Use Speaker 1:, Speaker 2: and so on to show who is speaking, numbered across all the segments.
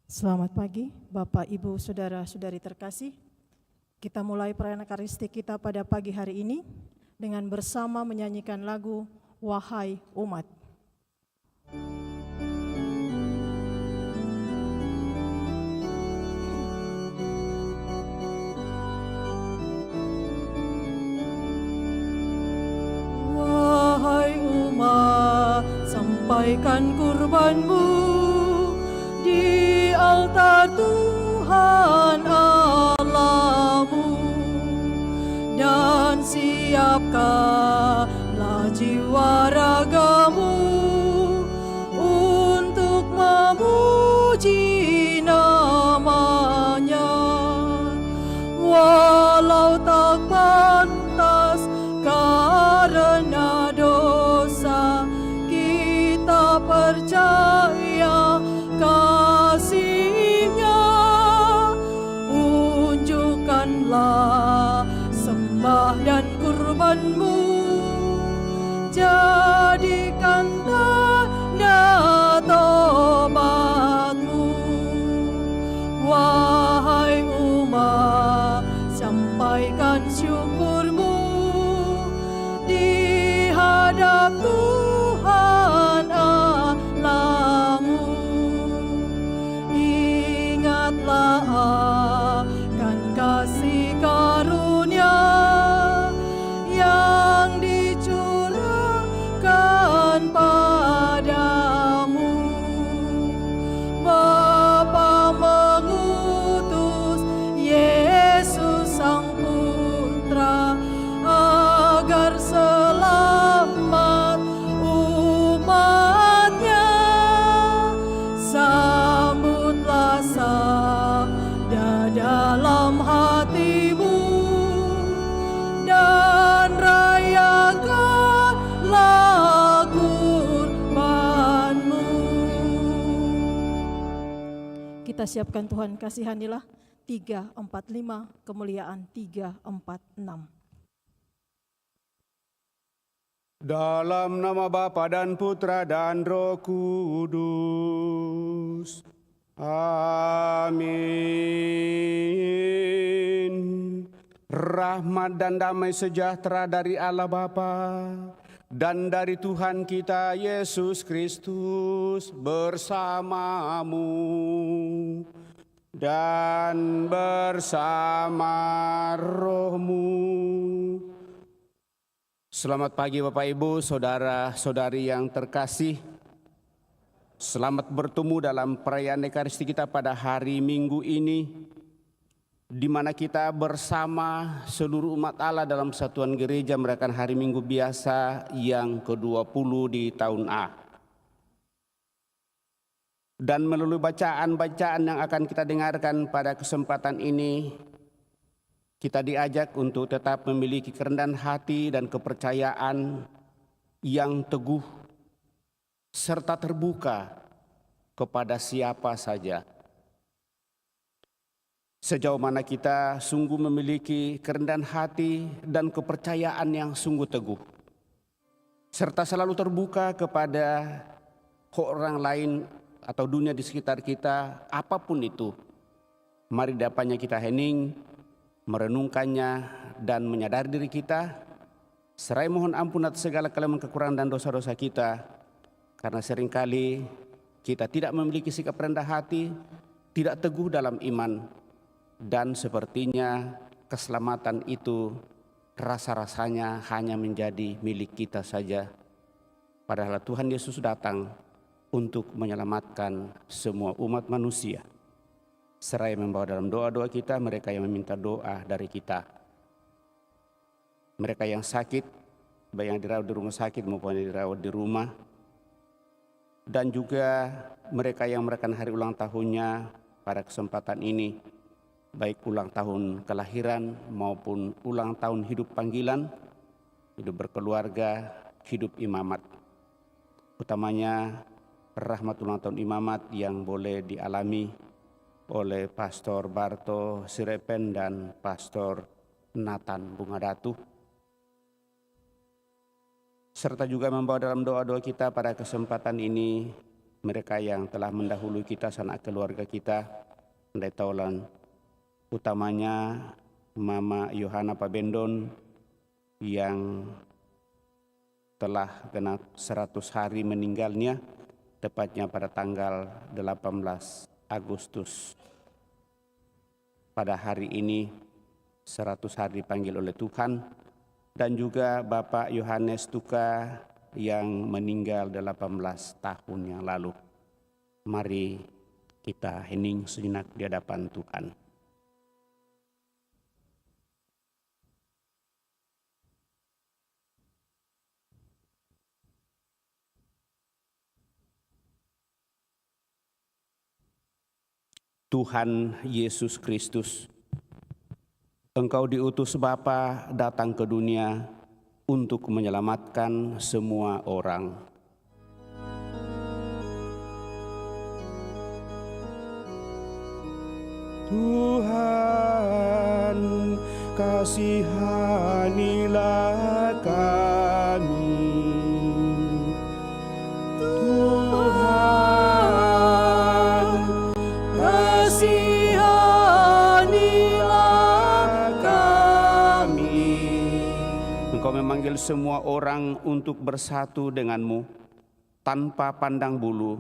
Speaker 1: Selamat pagi, Bapak, Ibu, Saudara-saudari terkasih. Kita mulai perayaan Ekaristi kita pada pagi hari ini dengan bersama menyanyikan lagu Wahai Umat. Wahai umat, sampaikan kurbanmu di altar Tuhan Allahmu, dan siapkanlah jiwa ragamu untuk memuji namanya. Walau tak pantas karena dosa, kita percaya kasih-Nya. Unjukkanlah sembah dan kurbanmu, jadikan tanda tobatmu. Wahai umat, sampaikan syukurmu di hadap Tuhan Allahmu. Ingatlah akan kasih karunia yang dicurahkan padamu. Bapa mengutus Yesus Sang Putra agar selamat umatnya. Sambutlah sabda dalam hatimu dan rayakanlah kurbanmu. Kita siapkan Tuhan kasihanilah 345, kemuliaan 346.
Speaker 2: Dalam nama Bapa dan Putra dan Roh Kudus. Amin. Rahmat dan damai sejahtera dari Allah Bapa dan dari Tuhan kita Yesus Kristus bersamamu dan bersama rohmu. Selamat pagi Bapak Ibu, Saudara-saudari yang terkasih. Selamat bertemu dalam perayaan Ekaristi kita pada hari Minggu ini, di mana kita bersama seluruh umat Allah dalam satuan gereja merayakan hari Minggu biasa yang ke-20 di tahun A. Dan melalui bacaan-bacaan yang akan kita dengarkan pada kesempatan ini, kita diajak untuk tetap memiliki kerendahan hati dan kepercayaan yang teguh serta terbuka kepada siapa saja. Sejauh mana kita sungguh memiliki kerendahan hati dan kepercayaan yang sungguh teguh, serta selalu terbuka kepada orang lain atau dunia di sekitar kita, apapun itu, mari dapannya kita hening, merenungkannya dan menyadari diri kita, serai mohon ampun atas segala kelemahan, kekurangan dan dosa-dosa kita, karena seringkali kita tidak memiliki sikap rendah hati, tidak teguh dalam iman, dan sepertinya keselamatan itu rasa-rasanya hanya menjadi milik kita saja. Padahal Tuhan Yesus datang untuk menyelamatkan semua umat manusia. Seraya membawa dalam doa-doa kita mereka yang meminta doa dari kita. Mereka yang sakit, baik yang dirawat di rumah sakit maupun yang dirawat di rumah. Dan juga mereka yang merayakan hari ulang tahunnya pada kesempatan ini, baik ulang tahun kelahiran maupun ulang tahun hidup panggilan, hidup berkeluarga, hidup imamat. Utamanya rahmat ulang tahun imamat yang boleh dialami oleh Pastor Barto Sirepen dan Pastor Nathan Bungadatu. Serta juga membawa dalam doa-doa kita pada kesempatan ini mereka yang telah mendahului kita, sanak keluarga kita, andai taulan utamanya Mama Yohana Pabendon yang telah genap 100 hari meninggalnya, tepatnya pada tanggal 18 Agustus. Pada hari ini 100 hari dipanggil oleh Tuhan, dan juga Bapak Yohanes Tuka yang meninggal 18 tahun yang lalu. Mari kita hening sejenak di hadapan Tuhan. Tuhan Yesus Kristus, Engkau diutus Bapa datang ke dunia untuk menyelamatkan semua orang. Tuhan, kasihanilah kami. Tuhan, kasihanilah kami. Engkau memanggil semua orang untuk bersatu denganmu tanpa pandang bulu,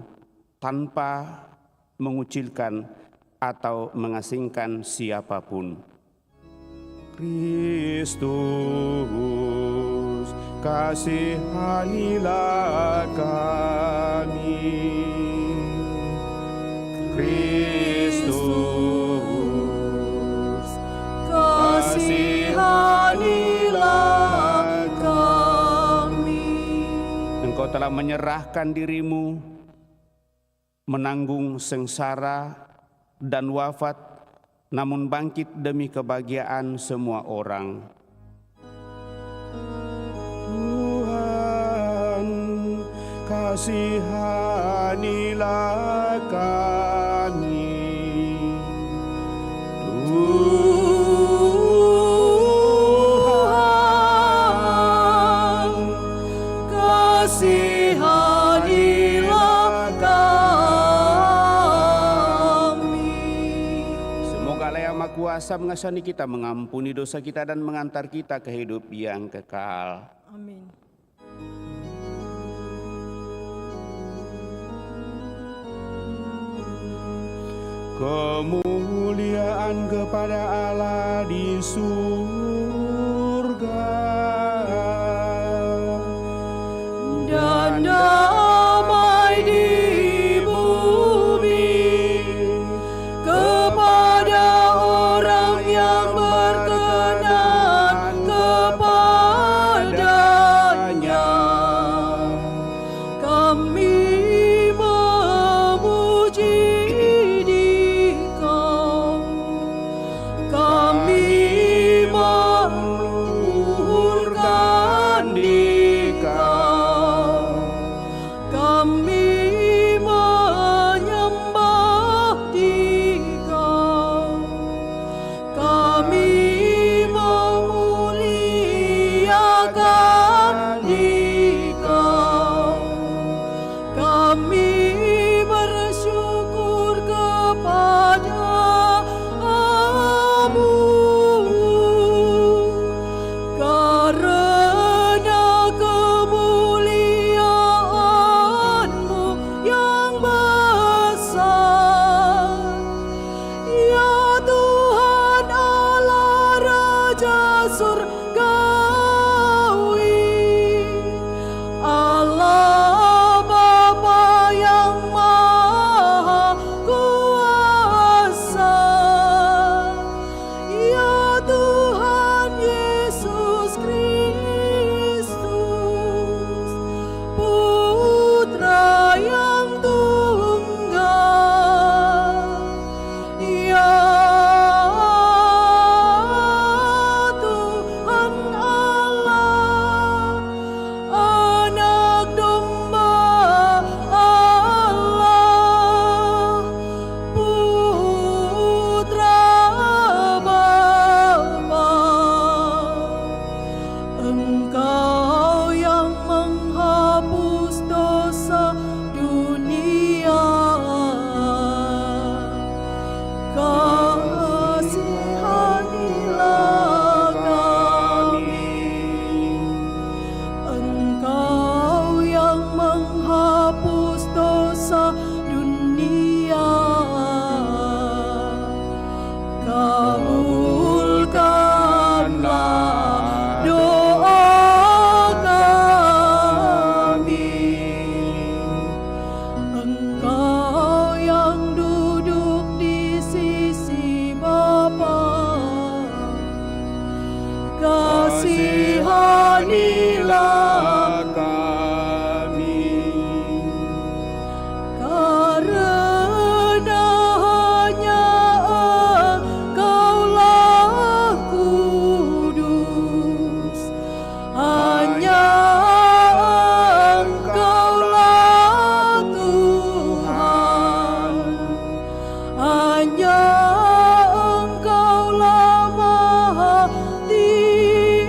Speaker 2: tanpa mengucilkan atau mengasingkan siapapun. Kristus, kasihanilah kami. Kristus, kasihanilah kami. Engkau telah menyerahkan dirimu menanggung sengsara dan wafat, namun bangkit demi kebahagiaan semua orang. Tuhan, kasihanilah kami. Tuhan, kasihanilah kami. Semoga Allah yang Maha Kuasa mengasihani kita, mengampuni dosa kita, dan mengantar kita ke hidup yang kekal.
Speaker 1: Amin.
Speaker 2: Kemuliaan kepada Allah di surga,
Speaker 1: Dan damai di bumi kepada orang yang berkenan kepadanya. Kami memuji Dikau, kami kabulkanlah doa kami. Engkau yang duduk di sisi Bapa, kasihanilah
Speaker 2: kami.
Speaker 1: karena hanya Engkaulah kudus, hanya Engkaulah Tuhan, hanya Engkaulah Maha Tinggi,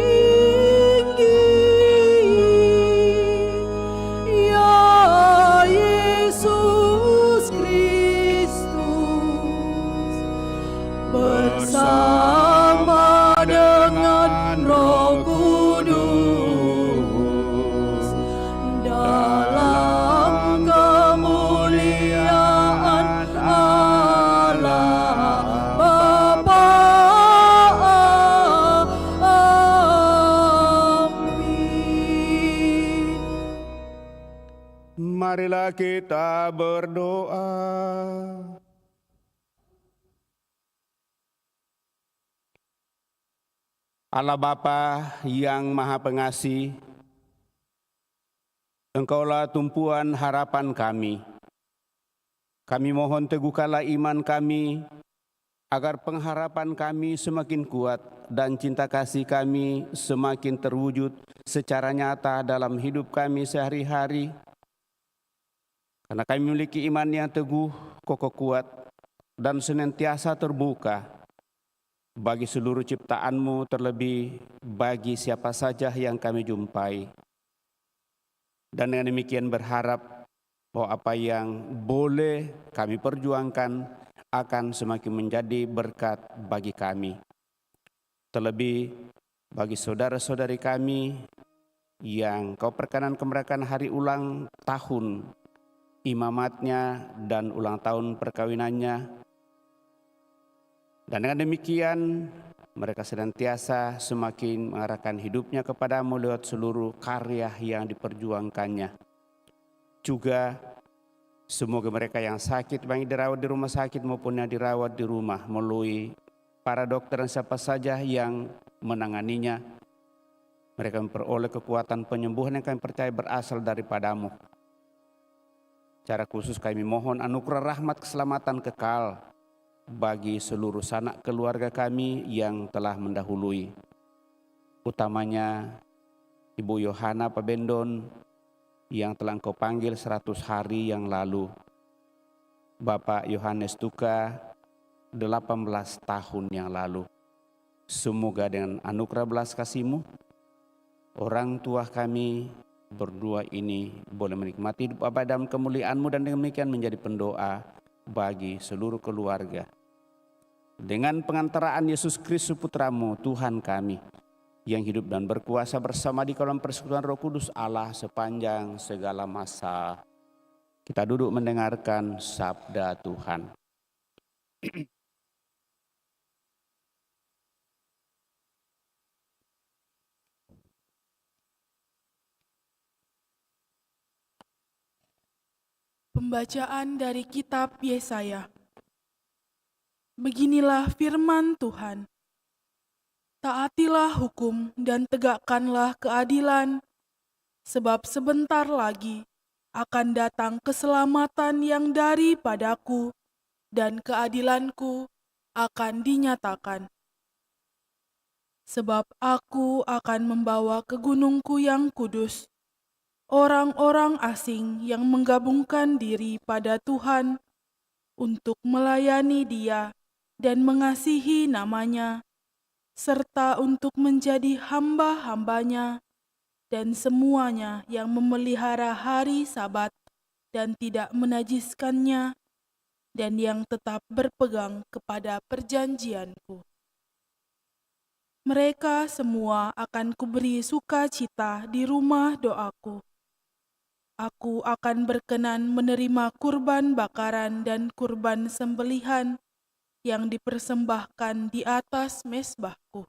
Speaker 1: ya Yesus Kristus, bersama dengan Roh Kudus, dalam kemuliaan Allah Bapa. Amin.
Speaker 2: Marilah kita berdoa. Allah Bapa yang Maha Pengasih, Engkaulah tumpuan harapan kami. Kami mohon teguhkanlah iman kami, agar pengharapan kami semakin kuat dan cinta kasih kami semakin terwujud secara nyata dalam hidup kami sehari-hari. Karena kami memiliki iman yang teguh, kokoh kuat, dan senantiasa terbuka bagi seluruh ciptaan-Mu, terlebih bagi siapa saja yang kami jumpai. Dan dengan demikian berharap bahwa apa yang boleh kami perjuangkan akan semakin menjadi berkat bagi kami. Terlebih bagi saudara-saudari kami yang Kau perkenankan merayakan hari ulang tahun imamatnya dan ulang tahun perkawinannya. Dan dengan demikian mereka senantiasa semakin mengarahkan hidupnya kepada-Mu lewat seluruh karya yang diperjuangkannya. Juga semoga mereka yang sakit, baik dirawat di rumah sakit maupun yang dirawat di rumah, melalui para dokter dan siapa saja yang menanganinya, mereka memperoleh kekuatan penyembuhan yang kami percaya berasal daripada-Mu. Secara khusus kami mohon anugerah rahmat keselamatan kekal bagi seluruh sanak keluarga kami yang telah mendahului, utamanya Ibu Yohana Pabendon yang telah Engkau panggil 100 hari yang lalu, Bapak Yohanes Tuka 18 tahun yang lalu. Semoga dengan anugerah belas kasih-Mu, orang tua kami berdua ini boleh menikmati hidup abadi dalam kemuliaan-Mu, dan demikian menjadi pendoa bagi seluruh keluarga. Dengan pengantaraan Yesus Kristus Putra-Mu, Tuhan kami, yang hidup dan berkuasa bersama di dalam persekutuan Roh Kudus Allah sepanjang segala masa. Kita duduk mendengarkan sabda Tuhan.
Speaker 3: Pembacaan dari kitab Yesaya. Beginilah firman Tuhan. Taatilah hukum dan tegakkanlah keadilan, sebab sebentar lagi akan datang keselamatan yang daripadaku, dan keadilanku akan dinyatakan. Sebab aku akan membawa ke gunungku yang kudus orang-orang asing yang menggabungkan diri pada Tuhan untuk melayani Dia dan mengasihi namanya, serta untuk menjadi hamba-hambanya, dan semuanya yang memelihara hari Sabat dan tidak menajiskannya, dan yang tetap berpegang kepada perjanjianku. Mereka semua akan kuberi sukacita di rumah doaku. Aku akan berkenan menerima kurban bakaran dan kurban sembelihan, yang dipersembahkan di atas mezbahku.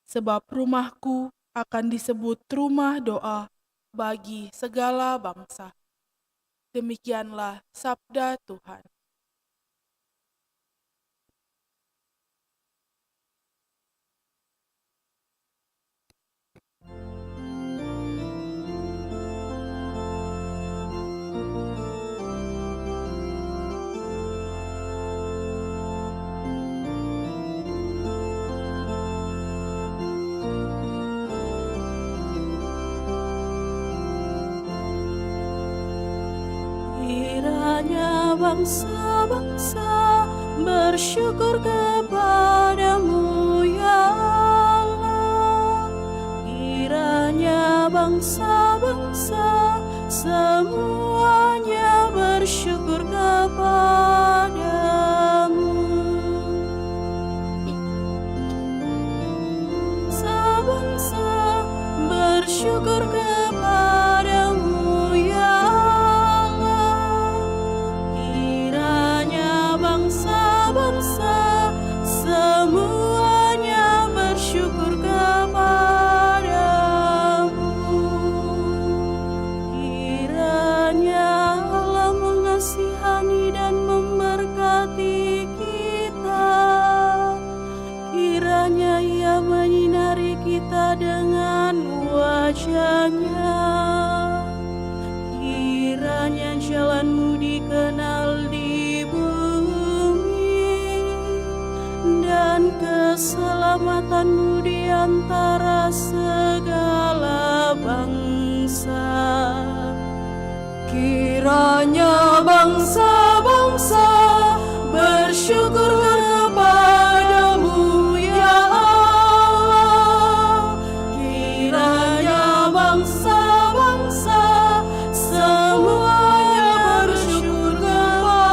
Speaker 3: Sebab rumahku akan disebut rumah doa bagi segala bangsa. Demikianlah sabda Tuhan.
Speaker 4: Kiranya bangsa-bangsa bersyukur kepadamu ya Allah. Kiranya bangsa-bangsa semuanya bersyukur kepadamu. Bangsa bersyukur kepadamu ya Allah. Kiranya bangsa-bangsa semuanya bersyukur kepadamu. Kiranya Allah mengasihani dan memberkati kita. Kiranya Ia menyinari kita dengan wajah-Nya. Kiranya jalan-Mu dikenal di bumi, dan keselamatan-Mu di antara segala bangsa. Kiranya bangsa-bangsa bersyukur kepadamu ya Allah. Kiranya bangsa-bangsa semuanya bersyukur kepadamu.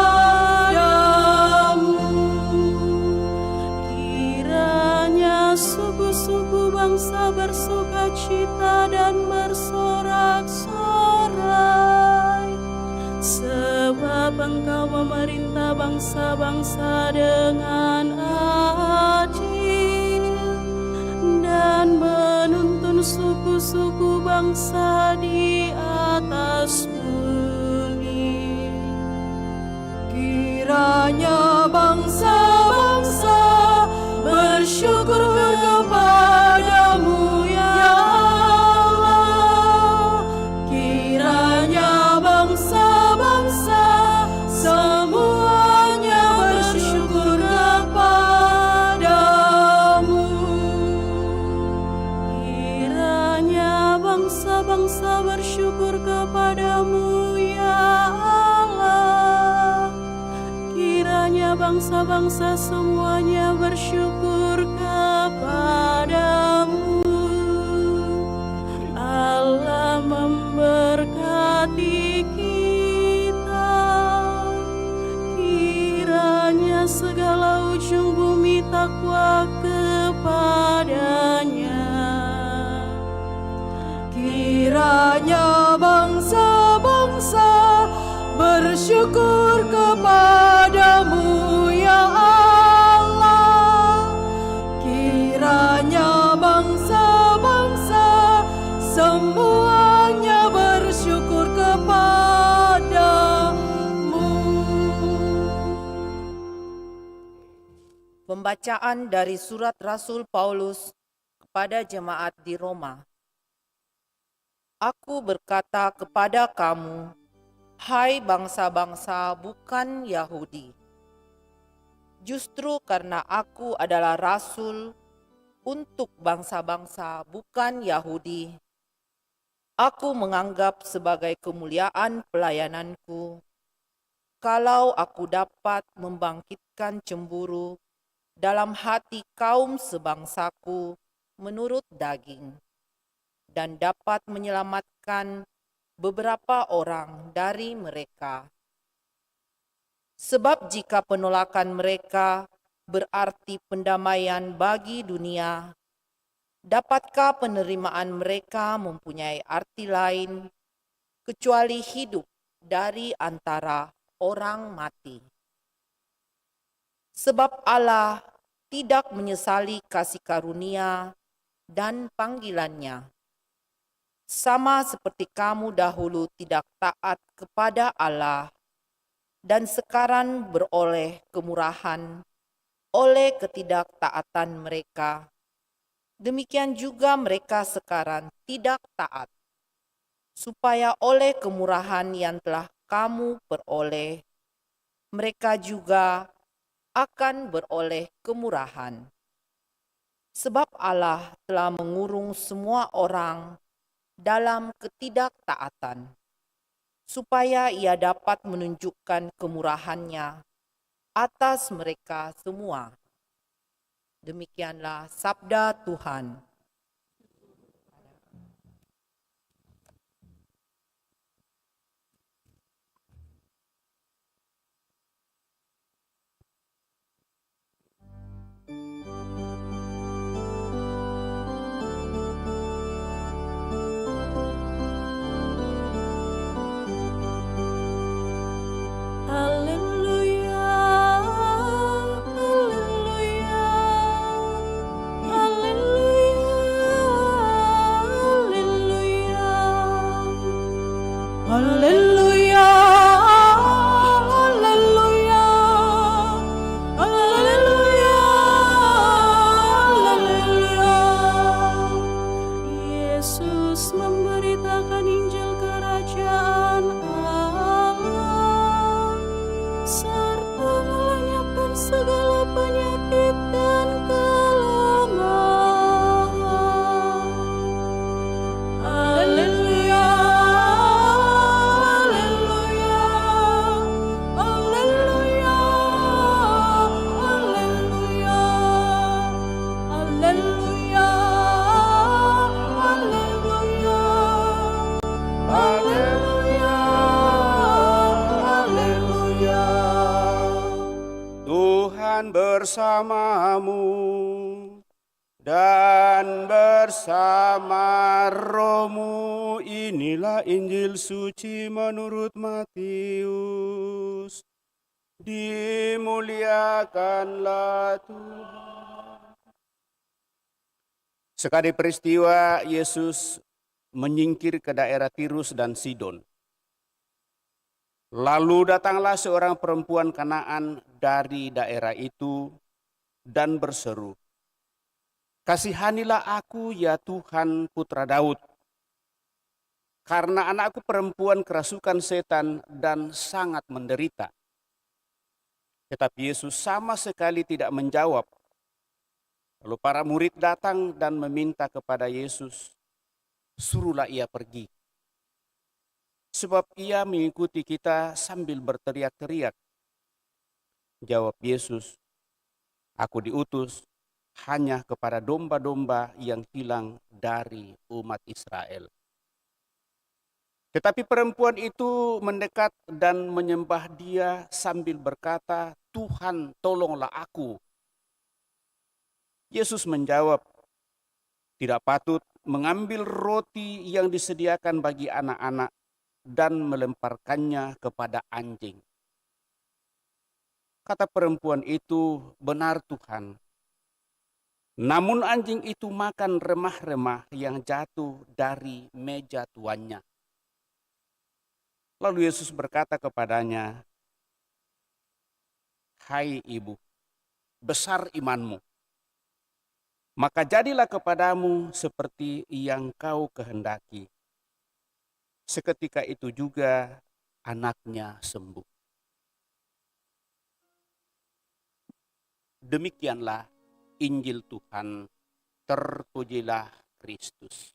Speaker 4: Kiranya suku-suku bangsa bersukacita dan bersorak-sorai, sebab Engkau memerintah bangsa-bangsa dengan adil dan menuntun suku-suku bangsa di atas bumi. Kiranya bangsa-bangsa bersyukur kepadamu ya Allah. Kiranya bangsa-bangsa semuanya bersyukur kepadamu. Kiranya bangsa-bangsa bersyukur kepadamu ya Allah. Kiranya bangsa-bangsa semuanya bersyukur kepadamu. Allah memberkati kita. Kiranya segala ujung bumi takwa kepadanya. Kiranya bangsa-bangsa bersyukur kepadamu ya Allah. Kiranya bangsa-bangsa semuanya bersyukur kepadamu.
Speaker 5: Pembacaan dari surat Rasul Paulus kepada jemaat di Roma. Aku berkata kepada kamu, hai bangsa-bangsa bukan Yahudi. Justru karena aku adalah rasul untuk bangsa-bangsa bukan Yahudi, aku menganggap sebagai kemuliaan pelayananku kalau aku dapat membangkitkan cemburu dalam hati kaum sebangsaku menurut daging, dan dapat menyelamatkan beberapa orang dari mereka. Sebab jika penolakan mereka berarti pendamaian bagi dunia, dapatkah penerimaan mereka mempunyai arti lain kecuali hidup dari antara orang mati? Sebab Allah tidak menyesali kasih karunia dan panggilannya. Sama seperti kamu dahulu tidak taat kepada Allah dan sekarang beroleh kemurahan oleh ketidaktaatan mereka, demikian juga mereka sekarang tidak taat, supaya oleh kemurahan yang telah kamu peroleh, mereka juga akan beroleh kemurahan. Sebab Allah telah mengurung semua orang dalam ketidaktaatan, supaya Ia dapat menunjukkan kemurahan-Nya atas mereka semua. Demikianlah sabda Tuhan.
Speaker 4: Haleluya, haleluya, haleluya, haleluya. Haleluya, haleluya, haleluya, haleluya. Yesus memberitakan Injil Kerajaan Allah serta melenyapkan segala penyakit dan kelemahan. Haleluya, haleluya, haleluya, haleluya, haleluya, haleluya, haleluya.
Speaker 2: Tuhan bersamamu dan bersama rohmu. Inilah Injil suci menurut Matius. Dimuliakanlah Tuhan. Sekali peristiwa Yesus menyingkir ke daerah Tirus dan Sidon. Lalu datanglah seorang perempuan Kanaan dari daerah itu dan berseru, "Kasihanilah aku ya Tuhan, putra Daud, karena anakku perempuan kerasukan setan dan sangat menderita." Tetapi Yesus sama sekali tidak menjawab. Lalu para murid datang dan meminta kepada Yesus, "Suruhlah ia pergi. Sebab ia mengikuti kita sambil berteriak-teriak." Jawab Yesus, "Aku diutus hanya kepada domba-domba yang hilang dari umat Israel." Tetapi perempuan itu mendekat dan menyembah Dia sambil berkata, "Tuhan, tolonglah aku." Yesus menjawab, "Tidak patut mengambil roti yang disediakan bagi anak-anak dan melemparkannya kepada anjing." Kata perempuan itu, "Benar Tuhan. Namun anjing itu makan remah-remah yang jatuh dari meja tuannya." Lalu Yesus berkata kepadanya, "Hai ibu, besar imanmu. Maka jadilah kepadamu seperti yang kau kehendaki." Seketika itu juga anaknya sembuh. Demikianlah Injil Tuhan, terpujilah Kristus.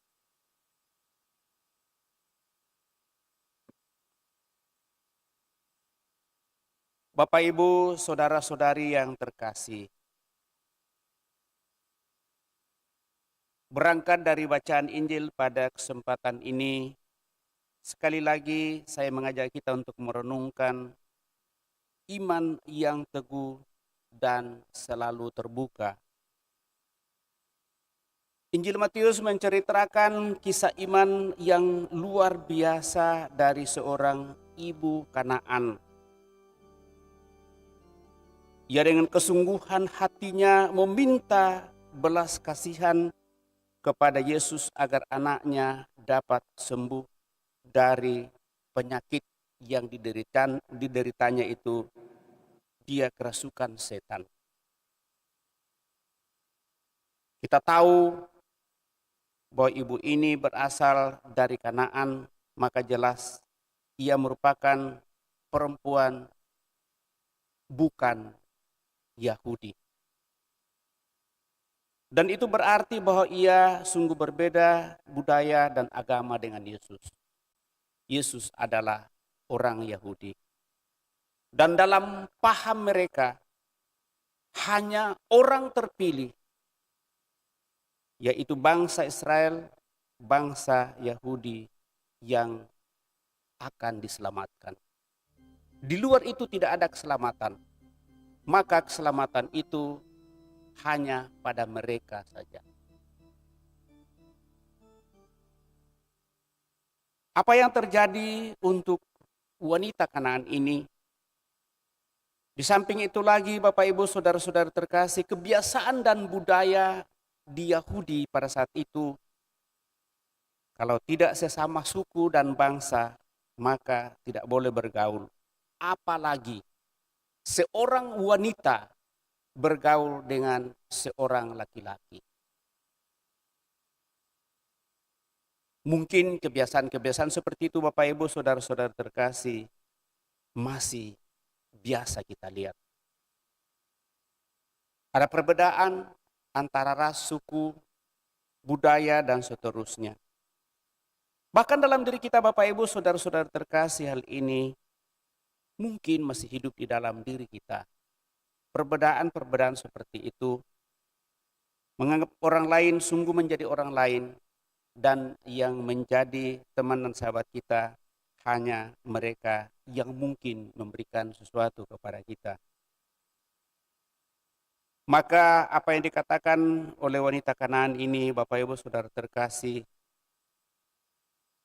Speaker 2: Bapak, Ibu, saudara-saudari yang terkasih, berangkat dari bacaan Injil pada kesempatan ini, sekali lagi saya mengajak kita untuk merenungkan iman yang teguh dan selalu terbuka. Injil Matius menceritakan kisah iman yang luar biasa dari seorang ibu Kanaan Ia dengan kesungguhan hatinya meminta belas kasihan kepada Yesus agar anaknya dapat sembuh dari penyakit yang dideritanya itu. Dia kerasukan setan. Kita tahu bahwa ibu ini berasal dari Kanaan, maka jelas ia merupakan perempuan bukan Yahudi. Dan itu berarti bahwa ia sungguh berbeda budaya dan agama dengan Yesus. Yesus adalah orang Yahudi. Dan dalam paham mereka, hanya orang terpilih, yaitu bangsa Israel, bangsa Yahudi yang akan diselamatkan. Di luar itu tidak ada keselamatan. Maka keselamatan itu hanya pada mereka saja. Apa yang terjadi untuk wanita Kanaan ini? Di samping itu lagi Bapak Ibu Saudara-saudara terkasih, kebiasaan dan budaya di Yahudi pada saat itu, kalau tidak sesama suku dan bangsa, maka tidak boleh bergaul. Apalagi seorang wanita bergaul dengan seorang laki-laki. Mungkin kebiasaan-kebiasaan seperti itu Bapak Ibu Saudara-saudara terkasih masih biasa kita lihat. Ada perbedaan antara ras, suku, budaya, dan seterusnya. Bahkan dalam diri kita Bapak Ibu Saudara-saudara terkasih, hal ini mungkin masih hidup di dalam diri kita. Perbedaan-perbedaan seperti itu menganggap orang lain sungguh menjadi orang lain, dan yang menjadi teman dan sahabat kita hanya mereka yang mungkin memberikan sesuatu kepada kita. Maka apa yang dikatakan oleh wanita Kanaan ini Bapak Ibu Saudara terkasih,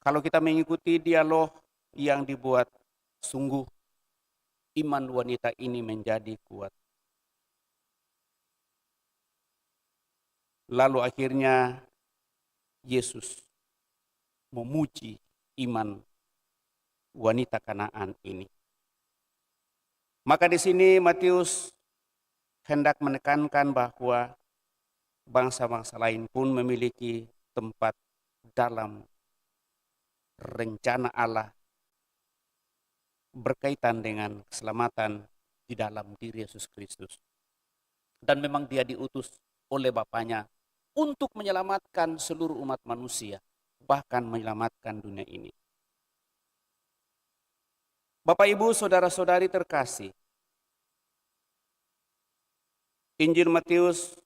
Speaker 2: kalau kita mengikuti dialog yang dibuat, sungguh iman wanita ini menjadi kuat. Lalu akhirnya Yesus memuji iman wanita Kanaan ini. Maka di sini Matius hendak menekankan bahwa bangsa-bangsa lain pun memiliki tempat dalam rencana Allah berkaitan dengan keselamatan di dalam diri Yesus Kristus. Dan memang dia diutus oleh Bapaknya untuk menyelamatkan seluruh umat manusia, bahkan menyelamatkan dunia ini. Bapak Ibu Saudara-saudari terkasih, Injil Matius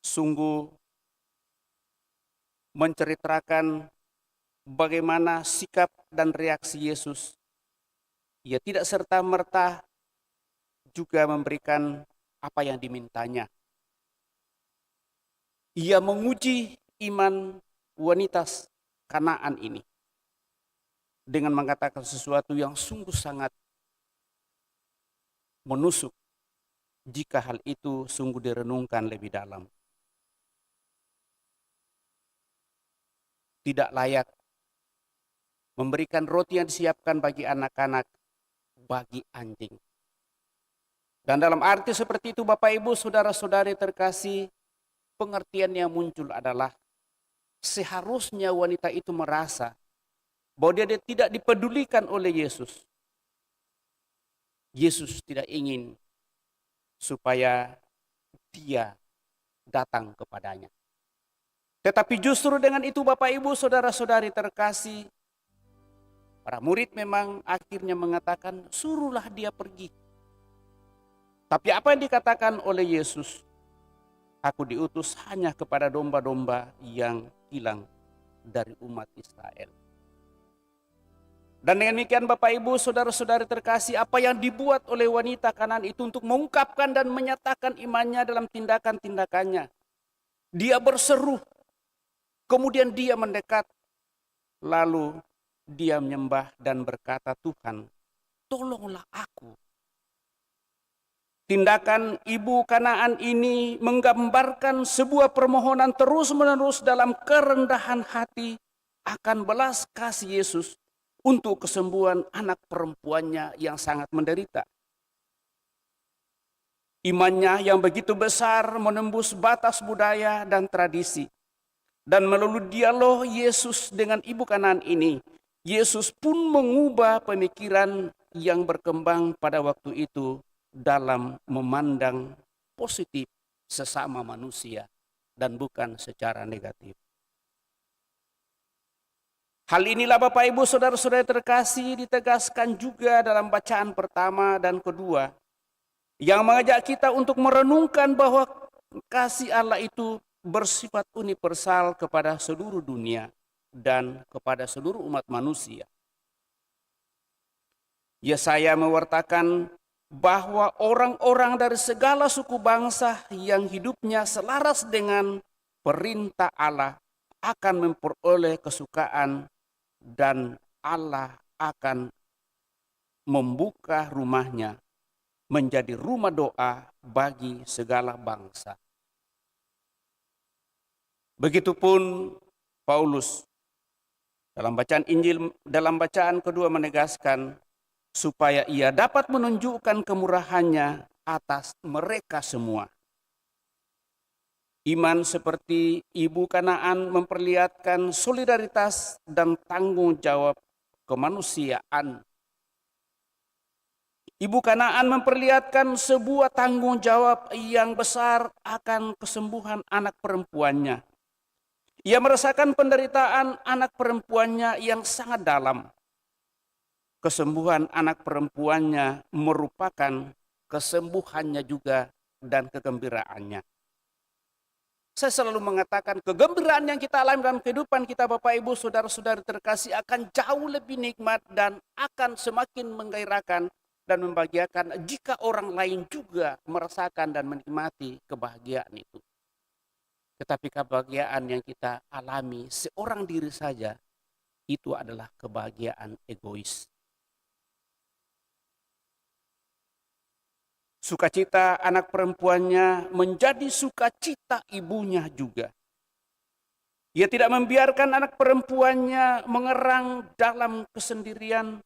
Speaker 2: sungguh menceritakan bagaimana sikap dan reaksi Yesus. Ia tidak serta-merta juga memberikan apa yang dimintanya. Ia menguji iman wanita Kanaan ini dengan mengatakan sesuatu yang sungguh sangat menusuk jika hal itu sungguh direnungkan lebih dalam. Tidak layak memberikan roti yang disiapkan bagi anak-anak bagi anjing. Dan dalam arti seperti itu Bapak Ibu Saudara-saudari terkasih, pengertian yang muncul adalah seharusnya wanita itu merasa bahwa dia tidak dipedulikan oleh Yesus. Yesus tidak ingin supaya dia datang kepadanya. Tetapi justru dengan itu Bapak Ibu Saudara-saudari terkasih, para murid memang akhirnya mengatakan suruhlah dia pergi. Tapi apa yang dikatakan oleh Yesus? Aku diutus hanya kepada domba-domba yang hilang dari umat Israel. Dan dengan demikian Bapak Ibu Saudara-saudari terkasih, apa yang dibuat oleh wanita Kanaan itu untuk mengungkapkan dan menyatakan imannya dalam tindakan-tindakannya. Dia berseru, kemudian dia mendekat, lalu dia menyembah dan berkata, Tuhan, tolonglah aku Tindakan ibu Kanaan ini menggambarkan sebuah permohonan terus-menerus dalam kerendahan hati akan belas kasih Yesus untuk kesembuhan anak perempuannya yang sangat menderita. Imannya yang begitu besar menembus batas budaya dan tradisi. Dan melalui dialog Yesus dengan ibu Kanaan ini, Yesus pun mengubah pemikiran yang berkembang pada waktu itu dalam memandang positif sesama manusia dan bukan secara negatif. Hal inilah Bapak Ibu Saudara-saudara terkasih ditegaskan juga dalam bacaan pertama dan kedua yang mengajak kita untuk merenungkan bahwa kasih Allah itu bersifat universal kepada seluruh dunia dan kepada seluruh umat manusia. Yesaya mewartakan bahwa orang-orang dari segala suku bangsa yang hidupnya selaras dengan perintah Allah akan memperoleh kesukaan dan Allah akan membuka rumahnya menjadi rumah doa bagi segala bangsa. Begitupun Paulus dalam bacaan Injil, dalam bacaan kedua menegaskan supaya ia dapat menunjukkan kemurahannya atas mereka semua. Iman seperti ibu Kanaan memperlihatkan solidaritas dan tanggung jawab kemanusiaan. Ibu Kanaan memperlihatkan sebuah tanggung jawab yang besar akan kesembuhan anak perempuannya. Ia merasakan penderitaan anak perempuannya yang sangat dalam. Kesembuhan anak perempuannya merupakan kesembuhannya juga dan kegembiraannya. Saya selalu mengatakan kegembiraan yang kita alami dalam kehidupan kita Bapak Ibu Saudara-saudari terkasih akan jauh lebih nikmat dan akan semakin menggairahkan dan membahagiakan jika orang lain juga merasakan dan menikmati kebahagiaan itu. Tetapi kebahagiaan yang kita alami seorang diri saja itu adalah kebahagiaan egois. Sukacita anak perempuannya menjadi sukacita ibunya juga. Ia tidak membiarkan anak perempuannya mengerang dalam kesendirian.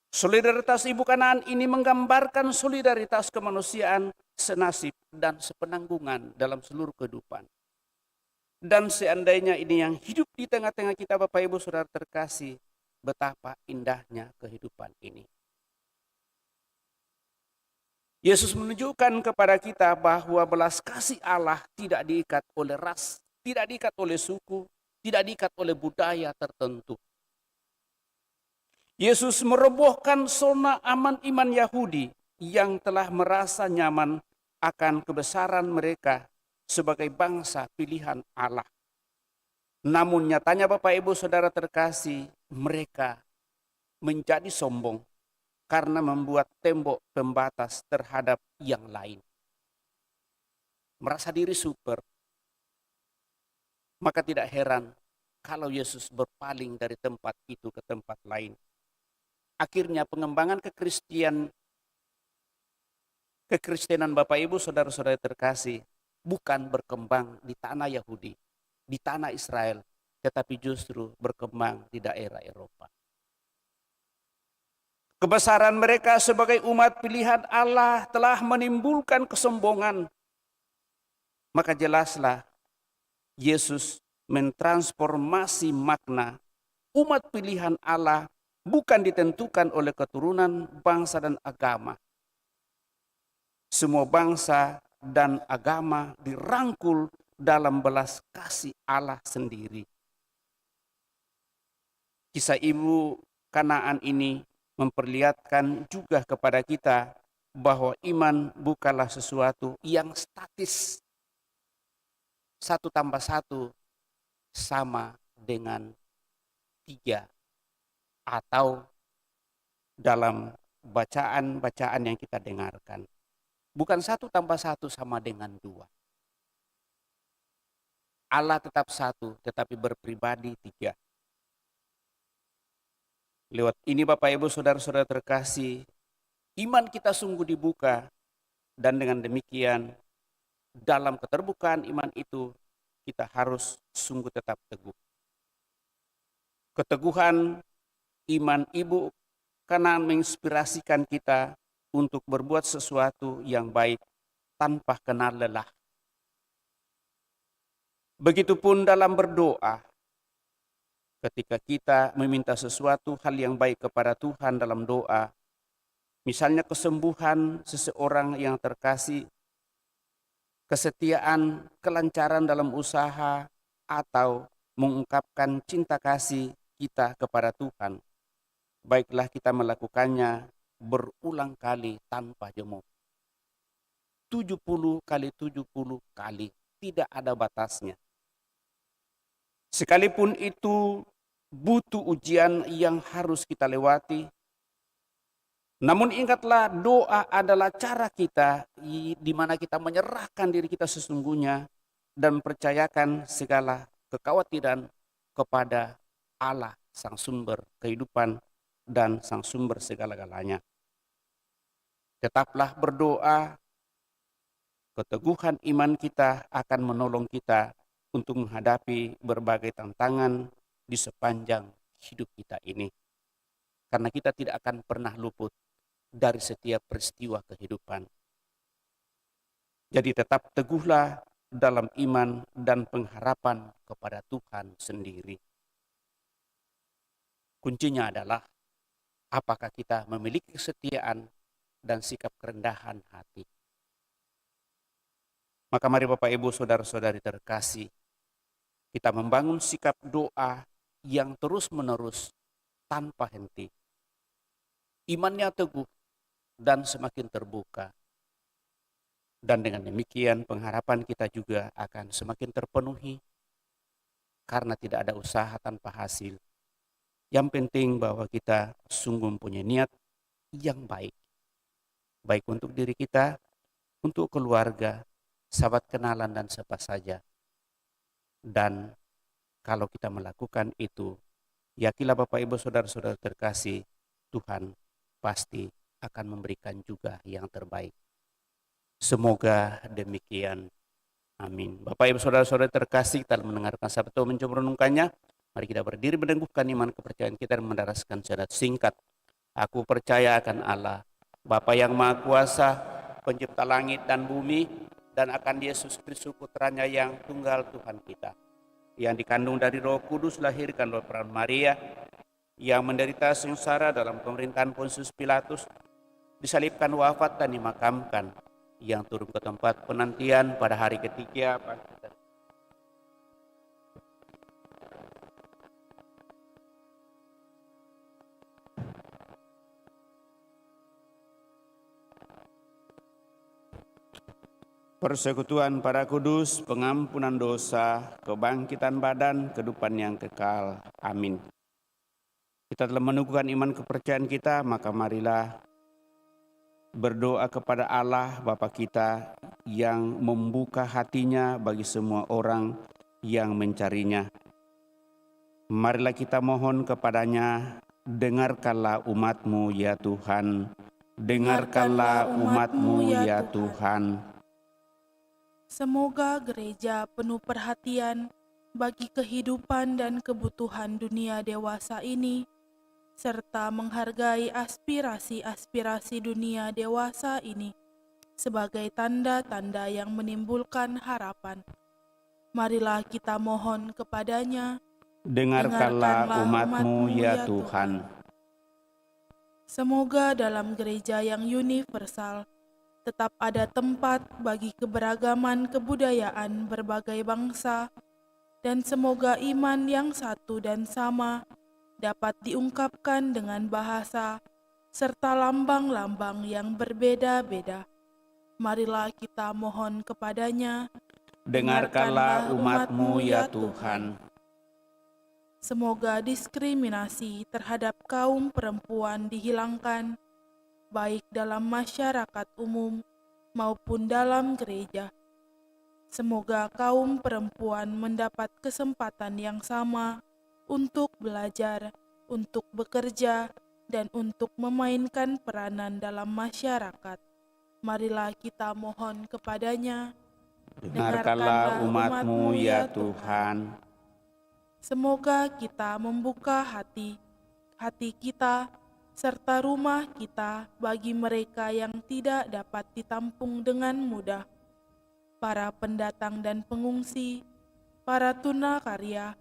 Speaker 2: Solidaritas ibu Kanaan ini menggambarkan solidaritas kemanusiaan senasib dan sepenanggungan dalam seluruh kehidupan. Dan seandainya ini yang hidup di tengah-tengah kita Bapak Ibu Saudara terkasih, betapa indahnya kehidupan ini. Yesus menunjukkan kepada kita bahwa belas kasih Allah tidak diikat oleh ras, tidak diikat oleh suku, tidak diikat oleh budaya tertentu. Yesus merobohkan zona aman iman Yahudi yang telah merasa nyaman akan kebesaran mereka sebagai bangsa pilihan Allah. Namun nyatanya Bapak Ibu Saudara terkasih, mereka menjadi sombong karena membuat tembok pembatas terhadap yang lain. Merasa diri super. Maka tidak heran kalau Yesus berpaling dari tempat itu ke tempat lain. Akhirnya pengembangan kekristenan Bapak Ibu Saudara-saudara terkasih bukan berkembang di tanah Yahudi, di tanah Israel, tetapi justru berkembang di daerah Eropa. Kebesaran mereka sebagai umat pilihan Allah telah menimbulkan kesombongan. Maka jelaslah Yesus mentransformasi makna umat pilihan Allah bukan ditentukan oleh keturunan bangsa dan agama. Semua bangsa dan agama dirangkul dalam belas kasih Allah sendiri. Kisah ibu Kanaan ini memperlihatkan juga kepada kita bahwa iman bukanlah sesuatu yang statis. 1 tambah 1 sama dengan 3. Atau dalam bacaan-bacaan yang kita dengarkan. Bukan 1 tambah 1 sama dengan 2. Allah tetap 1 tetapi berpribadi 3. Lewat ini Bapak Ibu Saudara-saudara terkasih, iman kita sungguh dibuka, dan dengan demikian dalam keterbukaan iman itu kita harus sungguh tetap teguh. Keteguhan iman Ibu karena menginspirasikan kita untuk berbuat sesuatu yang baik tanpa kenal lelah. Begitupun dalam berdoa, ketika kita meminta sesuatu hal yang baik kepada Tuhan dalam doa, misalnya kesembuhan seseorang yang terkasih, kesetiaan, kelancaran dalam usaha, atau mengungkapkan cinta kasih kita kepada Tuhan, baiklah kita melakukannya berulang kali tanpa jemu. 70 kali 70 kali, tidak ada batasnya. Sekalipun itu butuh ujian yang harus kita lewati, namun ingatlah, doa adalah cara kita di mana kita menyerahkan diri kita sesungguhnya dan percayakan segala kekhawatiran kepada Allah, sang sumber kehidupan dan sang sumber segala-galanya. Tetaplah berdoa, keteguhan iman kita akan menolong kita untuk menghadapi berbagai tantangan di sepanjang hidup kita ini. Karena kita tidak akan pernah luput dari setiap peristiwa kehidupan. Jadi tetap teguhlah dalam iman dan pengharapan kepada Tuhan sendiri. Kuncinya adalah apakah kita memiliki kesetiaan dan sikap kerendahan hati. Maka mari Bapak Ibu Saudara-saudari terkasih, kita membangun sikap doa yang terus-menerus tanpa henti. Imannya teguh dan semakin terbuka. Dan dengan demikian pengharapan kita juga akan semakin terpenuhi karena tidak ada usaha tanpa hasil. Yang penting bahwa kita sungguh mempunyai niat yang baik. Baik untuk diri kita, untuk keluarga, sahabat kenalan dan siapa saja. Dan kalau kita melakukan itu, yakinlah Bapak Ibu Saudara-saudara terkasih, Tuhan pasti akan memberikan juga yang terbaik. Semoga demikian. Amin. Bapak Ibu Saudara-saudara terkasih, kita mendengarkan sabda Tuhan mencoba renungkannya. Mari kita berdiri meneguhkan iman kepercayaan kita dan mendaraskan syahadat singkat. Aku percaya akan Allah, Bapa yang Maha Kuasa, Pencipta langit dan bumi, dan akan Yesus Kristus Putranya yang tunggal Tuhan kita, yang dikandung dari Roh Kudus, lahirkan oleh perawan Maria, yang menderita sengsara dalam pemerintahan Pontius Pilatus, disalibkan, wafat dan dimakamkan, yang turun ke tempat penantian pada hari ketiga. Persekutuan para kudus, pengampunan dosa, kebangkitan badan, kehidupan yang kekal. Amin. Kita telah meneguhkan iman kepercayaan kita, maka marilah berdoa kepada Allah Bapa kita yang membuka hatinya bagi semua orang yang mencarinya. Marilah kita mohon kepadanya, dengarkanlah umat-Mu ya Tuhan, dengarkanlah umat-Mu ya Tuhan.
Speaker 3: Semoga gereja penuh perhatian bagi kehidupan dan kebutuhan dunia dewasa ini, serta menghargai aspirasi-aspirasi dunia dewasa ini sebagai tanda-tanda yang menimbulkan harapan. Marilah kita mohon kepadanya,
Speaker 2: dengarkanlah umat-Mu ya Tuhan.
Speaker 3: Semoga dalam gereja yang universal tetap ada tempat bagi keberagaman kebudayaan berbagai bangsa, dan semoga iman yang satu dan sama dapat diungkapkan dengan bahasa serta lambang-lambang yang berbeda-beda. Marilah kita mohon kepadanya,
Speaker 2: dengarkanlah umat-Mu ya Tuhan.
Speaker 3: Semoga diskriminasi terhadap kaum perempuan dihilangkan, baik dalam masyarakat umum maupun dalam gereja. Semoga kaum perempuan mendapat kesempatan yang sama untuk belajar, untuk bekerja, dan untuk memainkan peranan dalam masyarakat. Marilah kita mohon kepadanya.
Speaker 2: Dengarkanlah umat-Mu ya Tuhan.
Speaker 3: Semoga kita membuka hati kita, serta rumah kita bagi mereka yang tidak dapat ditampung dengan mudah, para pendatang dan pengungsi, para tunakarya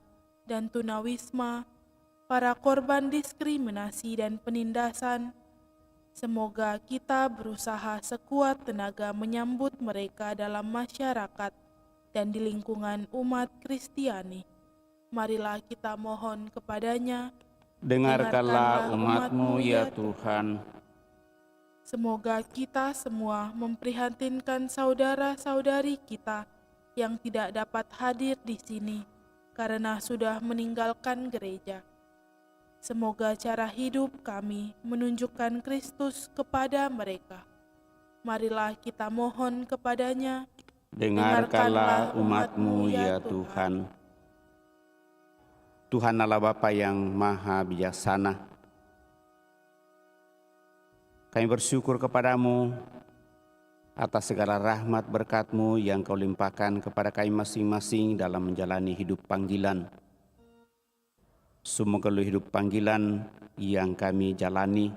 Speaker 3: dan tunawisma, para korban diskriminasi dan penindasan. Semoga kita berusaha sekuat tenaga menyambut mereka dalam masyarakat dan di lingkungan umat Kristiani. Marilah kita mohon kepadanya.
Speaker 2: Dengarkanlah umat-Mu ya Tuhan.
Speaker 3: Semoga kita semua memprihatinkan saudara-saudari kita yang tidak dapat hadir di sini karena sudah meninggalkan gereja. Semoga cara hidup kami menunjukkan Kristus kepada mereka. Marilah kita mohon kepadanya.
Speaker 2: Dengarkanlah umat-Mu ya Tuhan. Tuhan Allah Bapa yang maha bijaksana, kami bersyukur kepadamu atas segala rahmat berkat-Mu yang Kau limpahkan kepada kami masing-masing dalam menjalani hidup panggilan. Semoga hidup panggilan yang kami jalani,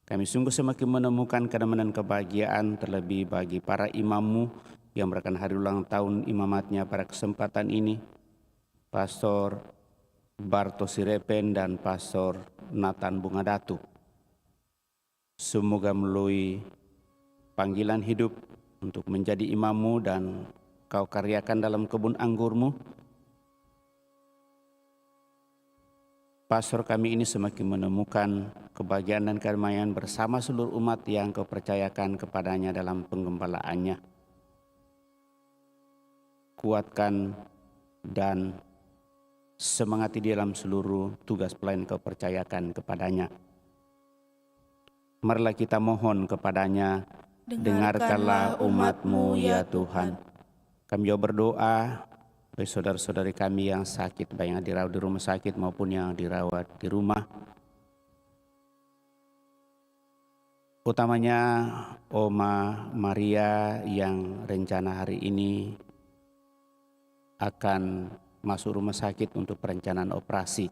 Speaker 2: kami sungguh semakin menemukan kedamaian dan kebahagiaan, terlebih bagi para imam-Mu yang merayakan hari ulang tahun imamatnya pada kesempatan ini, Pastor Barto Sirepen dan Pastor Nathan Bungadatu. Semoga melalui panggilan hidup untuk menjadi imam-Mu dan Kau karyakan dalam kebun anggur-Mu, pastor kami ini semakin menemukan kebahagiaan dan kedamaian bersama seluruh umat yang Kau percayakan kepadanya dalam penggembalaannya. Kuatkan dan semangati di dalam seluruh tugas pelayan Kau percayakan kepadanya. Marilah kita mohon kepadanya, dengarkanlah umat-Mu ya Tuhan. Kami juga berdoa bagi saudara-saudari kami yang sakit, baik yang dirawat di rumah sakit maupun yang dirawat di rumah. Utamanya Oma Maria yang rencana hari ini akan masuk rumah sakit untuk perencanaan operasi.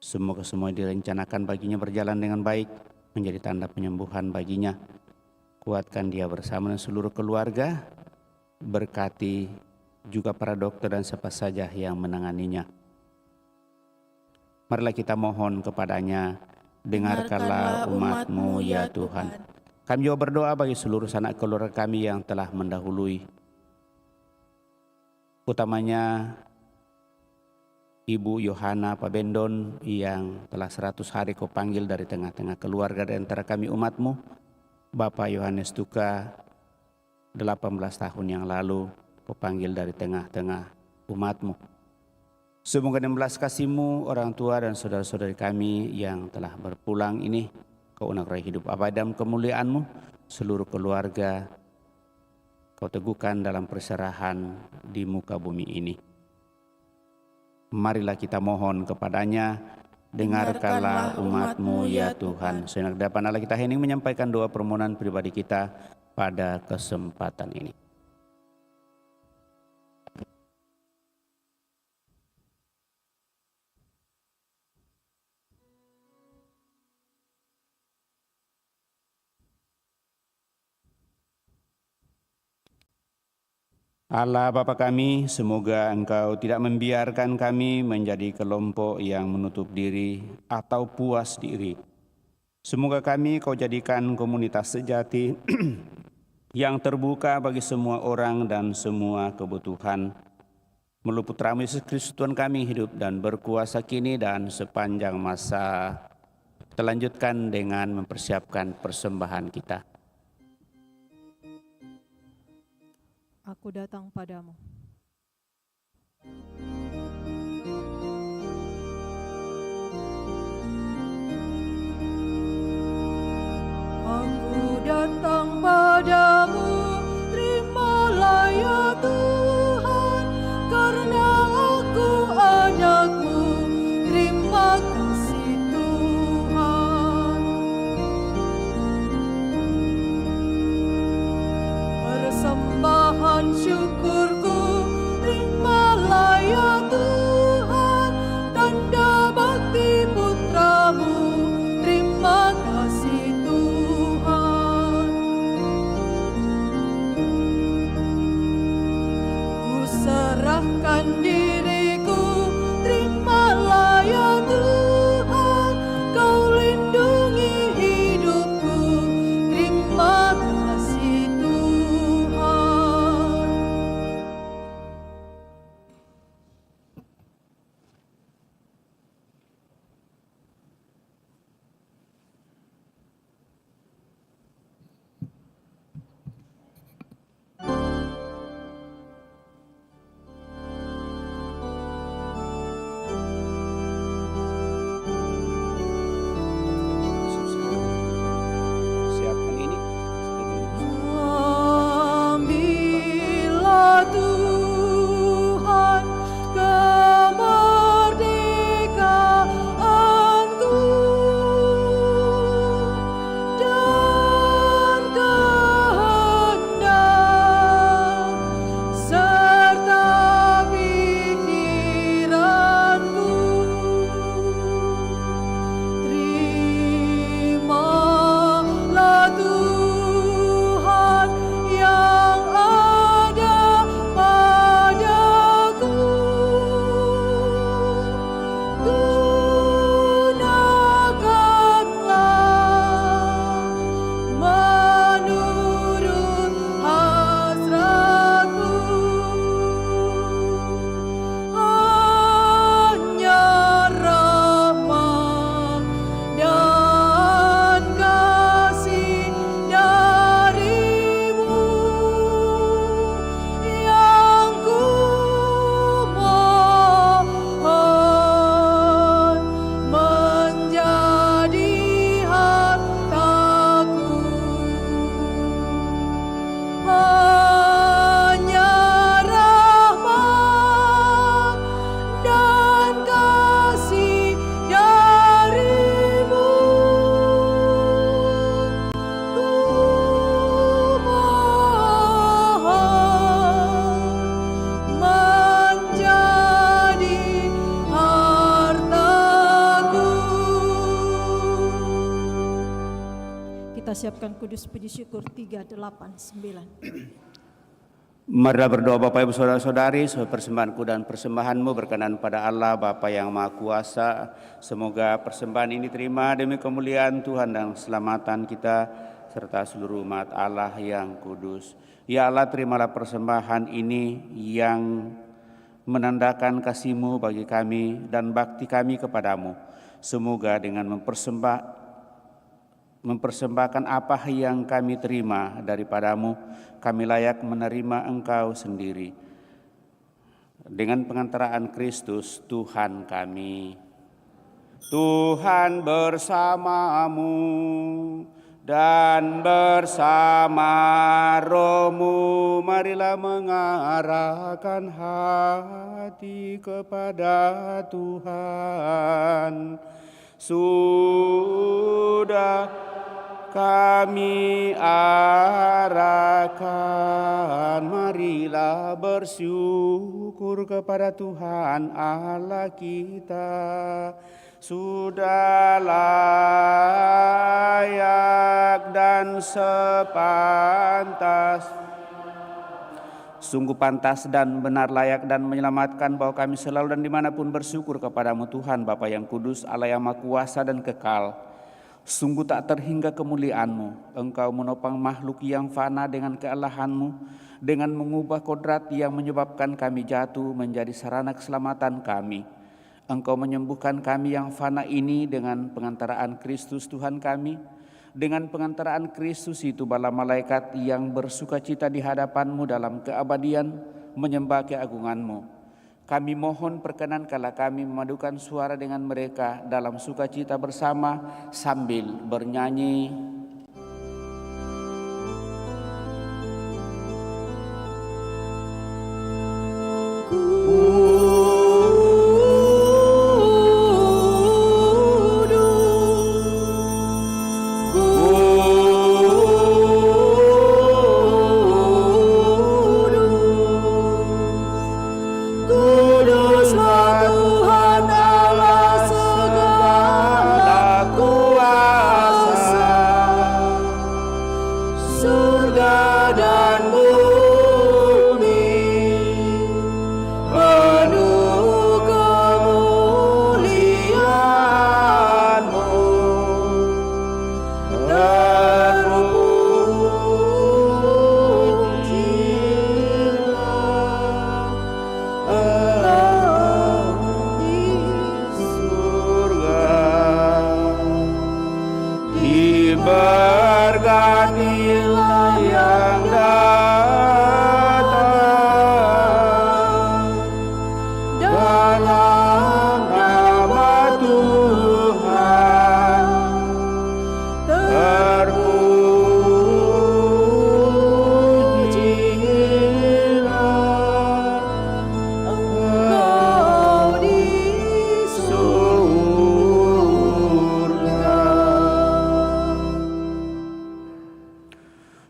Speaker 2: Semoga semua direncanakan baginya berjalan dengan baik, menjadi tanda penyembuhan baginya. Kuatkan dia bersama dengan seluruh keluarga, berkati juga para dokter dan siapa saja yang menanganinya. Marilah kita mohon kepadanya, dengarkanlah umat-Mu ya Tuhan. Kami juga berdoa bagi seluruh sanak keluarga kami yang telah mendahului, utamanya Ibu Yohana Pabendon yang telah 100 hari Kau panggil dari tengah-tengah keluarga di antara kami umat-Mu. Bapak Yohanes Tuka 18 tahun yang lalu Kau panggil dari tengah-tengah umat-Mu. Semoga dengan belas kasih-Mu orang tua dan saudara-saudari kami yang telah berpulang ini Kau unak hidup abadi dalam kemuliaan-Mu. Seluruh keluarga Kau teguhkan dalam perserahan di muka bumi ini. Marilah kita mohon kepadanya, dengarkanlah umat-Mu ya Tuhan. Sejenak depan Allah kita hening menyampaikan doa permohonan pribadi kita pada kesempatan ini. Allah Bapa kami, semoga Engkau tidak membiarkan kami menjadi kelompok yang menutup diri atau puas diri. Semoga kami Kau jadikan komunitas sejati yang terbuka bagi semua orang dan semua kebutuhan. Melalui Putra-Mu Yesus Kristus Tuhan kami hidup dan berkuasa kini dan sepanjang masa. Kita lanjutkan dengan mempersiapkan persembahan kita.
Speaker 1: Aku datang padamu.
Speaker 4: Aku datang padamu, terimalah ya Tuhan, karena aku anak-Mu, terima kasih. diriku, terimalah ya Tuhan, Kau lindungi hidupku, terima kasih Tuhan.
Speaker 2: Siapkan ini.
Speaker 4: Ambillah Tuhan kemerdekaanku dan kehendak serta pikiranku. Terimalah Tuhan yang ada padaku, gunakanlah menurut hasratmu. Hanya rahmat dan kasih darimu yang ku mohon menjadi hartaku. Hanya rahmat dan kasih darimu ku mohon menjadi hartaku.
Speaker 1: Kita siapkan kudus puji syukur 389.
Speaker 2: Marilah berdoa Bapak Ibu Saudara-saudari, sebagai persembahanku dan persembahanmu berkenan pada Allah Bapa yang Maha Kuasa. Semoga persembahan ini terima demi kemuliaan Tuhan dan keselamatan kita serta seluruh umat Allah yang kudus. Ya Allah, terimalah persembahan ini yang menandakan kasih-Mu bagi kami dan bakti kami kepadamu. Semoga dengan mempersembahkan apa yang kami terima daripadamu, kami layak menerima Engkau sendiri. Dengan pengantaraan Kristus Tuhan kami. Tuhan bersamamu dan bersama rohmu, marilah mengarahkan hati kepada Tuhan. Sudah kami arahkan, marilah bersyukur kepada Tuhan Allah kita. Sudah layak dan sepantas, sungguh pantas dan benar, layak dan menyelamatkan bahwa kami selalu dan dimanapun bersyukur kepadamu Tuhan Bapa yang kudus, Allah yang Maha Kuasa dan kekal. Sungguh tak terhingga kemuliaan-Mu. Engkau menopang makhluk yang fana dengan kealahan-Mu, dengan mengubah kodrat yang menyebabkan kami jatuh menjadi sarana keselamatan kami. Engkau menyembuhkan kami yang fana ini dengan pengantaraan Kristus Tuhan kami. Dengan pengantaraan Kristus itu bala malaikat yang bersukacita di hadapan-Mu dalam keabadian menyembah keagungan-Mu. Kami mohon perkenankanlah kami memadukan suara dengan mereka dalam sukacita bersama sambil bernyanyi.
Speaker 4: Surga dan bumi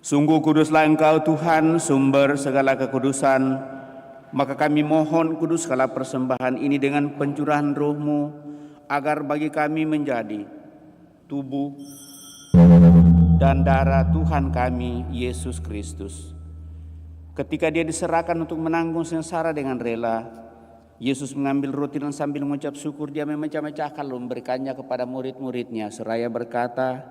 Speaker 2: Sungguh kuduslah Engkau Tuhan, sumber segala kekudusan. Maka kami mohon kuduskanlah persembahan ini dengan pencurahan Roh-Mu, agar bagi kami menjadi tubuh dan darah Tuhan kami, Yesus Kristus. Ketika Dia diserahkan untuk menanggung sengsara dengan rela, Yesus mengambil roti dan sambil mengucap syukur, Dia memecah-mecahkan lalu memberikannya kepada murid-muridnya, seraya berkata,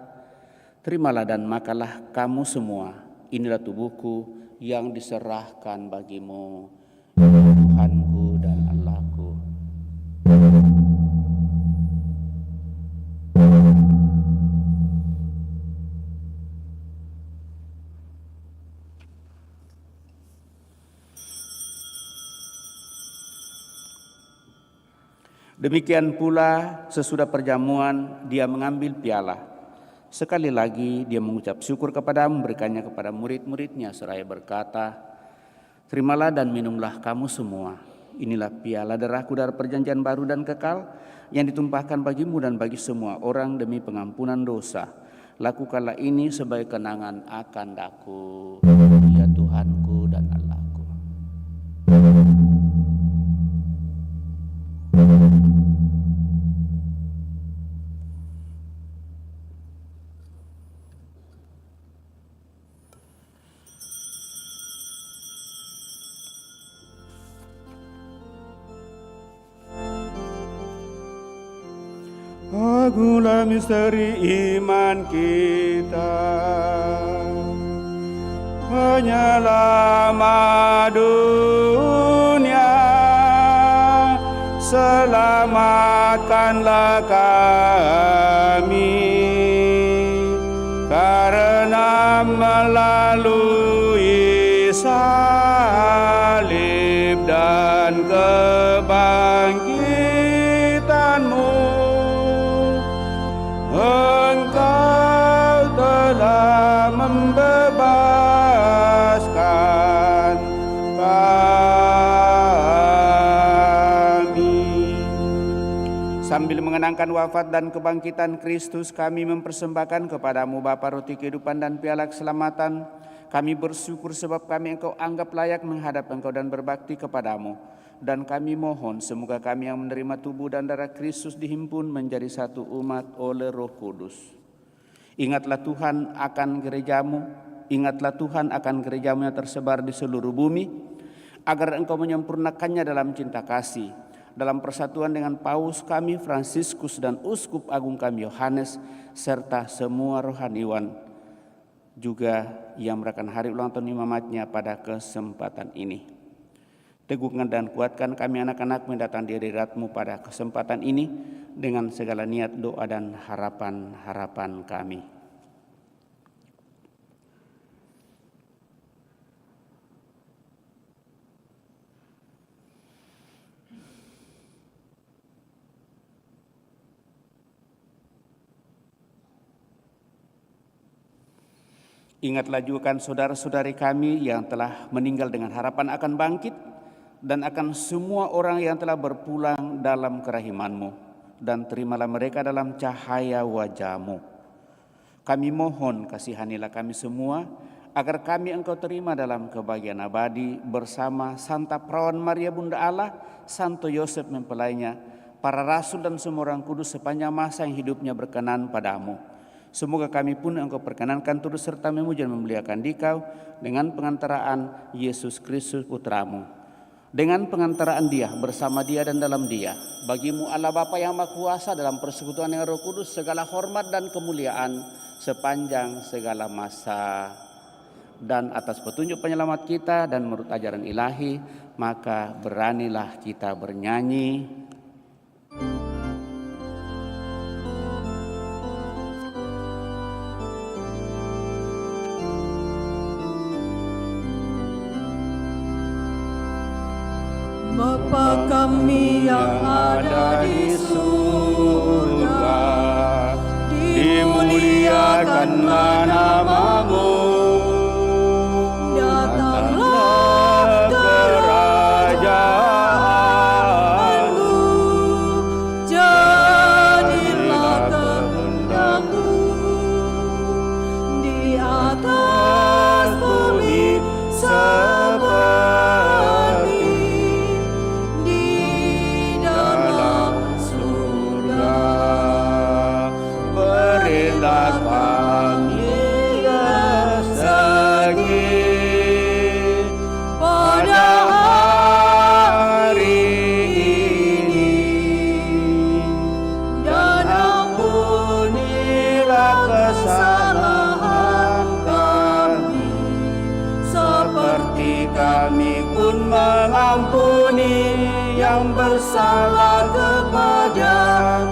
Speaker 2: "Terimalah dan makanlah kamu semua, inilah tubuhku yang diserahkan bagimu, Tuhanku dan Allahku." Demikian pula sesudah perjamuan Dia mengambil piala. Sekali lagi Dia mengucap syukur kepadamu, memberikannya kepada murid-muridnya seraya berkata, "Terimalah dan minumlah kamu semua. Inilah piala darahku, darah perjanjian baru dan kekal yang ditumpahkan bagimu dan bagi semua orang demi pengampunan dosa. Lakukanlah ini sebagai kenangan akan Aku, ya Tuhanku dan Allahku." Agunglah misteri iman kita, penyelamat dunia, selamatkanlah kami, karena melalui salib dan kebangkitan-Mu, Engkau telah membebaskan kami. Sambil mengenangkan wafat dan kebangkitan Kristus, kami mempersembahkan kepadamu Bapa roti kehidupan dan piala keselamatan. Kami bersyukur sebab kami Engkau anggap layak menghadap Engkau dan berbakti kepadamu. Dan kami mohon semoga kami yang menerima tubuh dan darah Kristus dihimpun menjadi satu umat oleh Roh Kudus. Ingatlah Tuhan akan gerejamu, ingatlah Tuhan akan gerejamu yang tersebar di seluruh bumi, agar Engkau menyempurnakannya dalam cinta kasih, dalam persatuan dengan Paus kami Fransiskus dan Uskup Agung kami Yohanes, serta semua rohaniwan juga yang merayakan hari ulang tahun imamatnya pada kesempatan ini. Teguhkan dan kuatkan kami anak-anak mendatang di hadirat-Mu pada kesempatan ini dengan segala niat, doa dan harapan-harapan kami. Ingatlah juga kan saudara-saudari kami yang telah meninggal dengan harapan akan bangkit, dan akan semua orang yang telah berpulang dalam kerahiman-Mu, dan terimalah mereka dalam cahaya wajah-Mu. Kami mohon kasihanilah kami semua, agar kami Engkau terima dalam kebahagiaan abadi bersama Santa Perawan Maria Bunda Allah, Santo Yosef mempelainya, para rasul dan semua orang kudus sepanjang masa yang hidupnya berkenan padamu. Semoga kami pun Engkau perkenankan turut serta memuji dan memuliakan Dikau dengan pengantaraan Yesus Kristus Putra-Mu. Dengan pengantaraan Dia, bersama Dia dan dalam Dia, bagimu Allah Bapa yang Maha Kuasa dalam persekutuan yang Roh Kudus, segala hormat dan kemuliaan sepanjang segala masa. Dan atas petunjuk penyelamat kita dan menurut ajaran ilahi, maka beranilah kita bernyanyi.
Speaker 4: Bapa kami yang ada di surga, dimuliakanlah nama-Mu. Datanglah kerajaan-Mu, jadilah kehendak-Mu di atas kami pun mengampuni yang bersalah kepada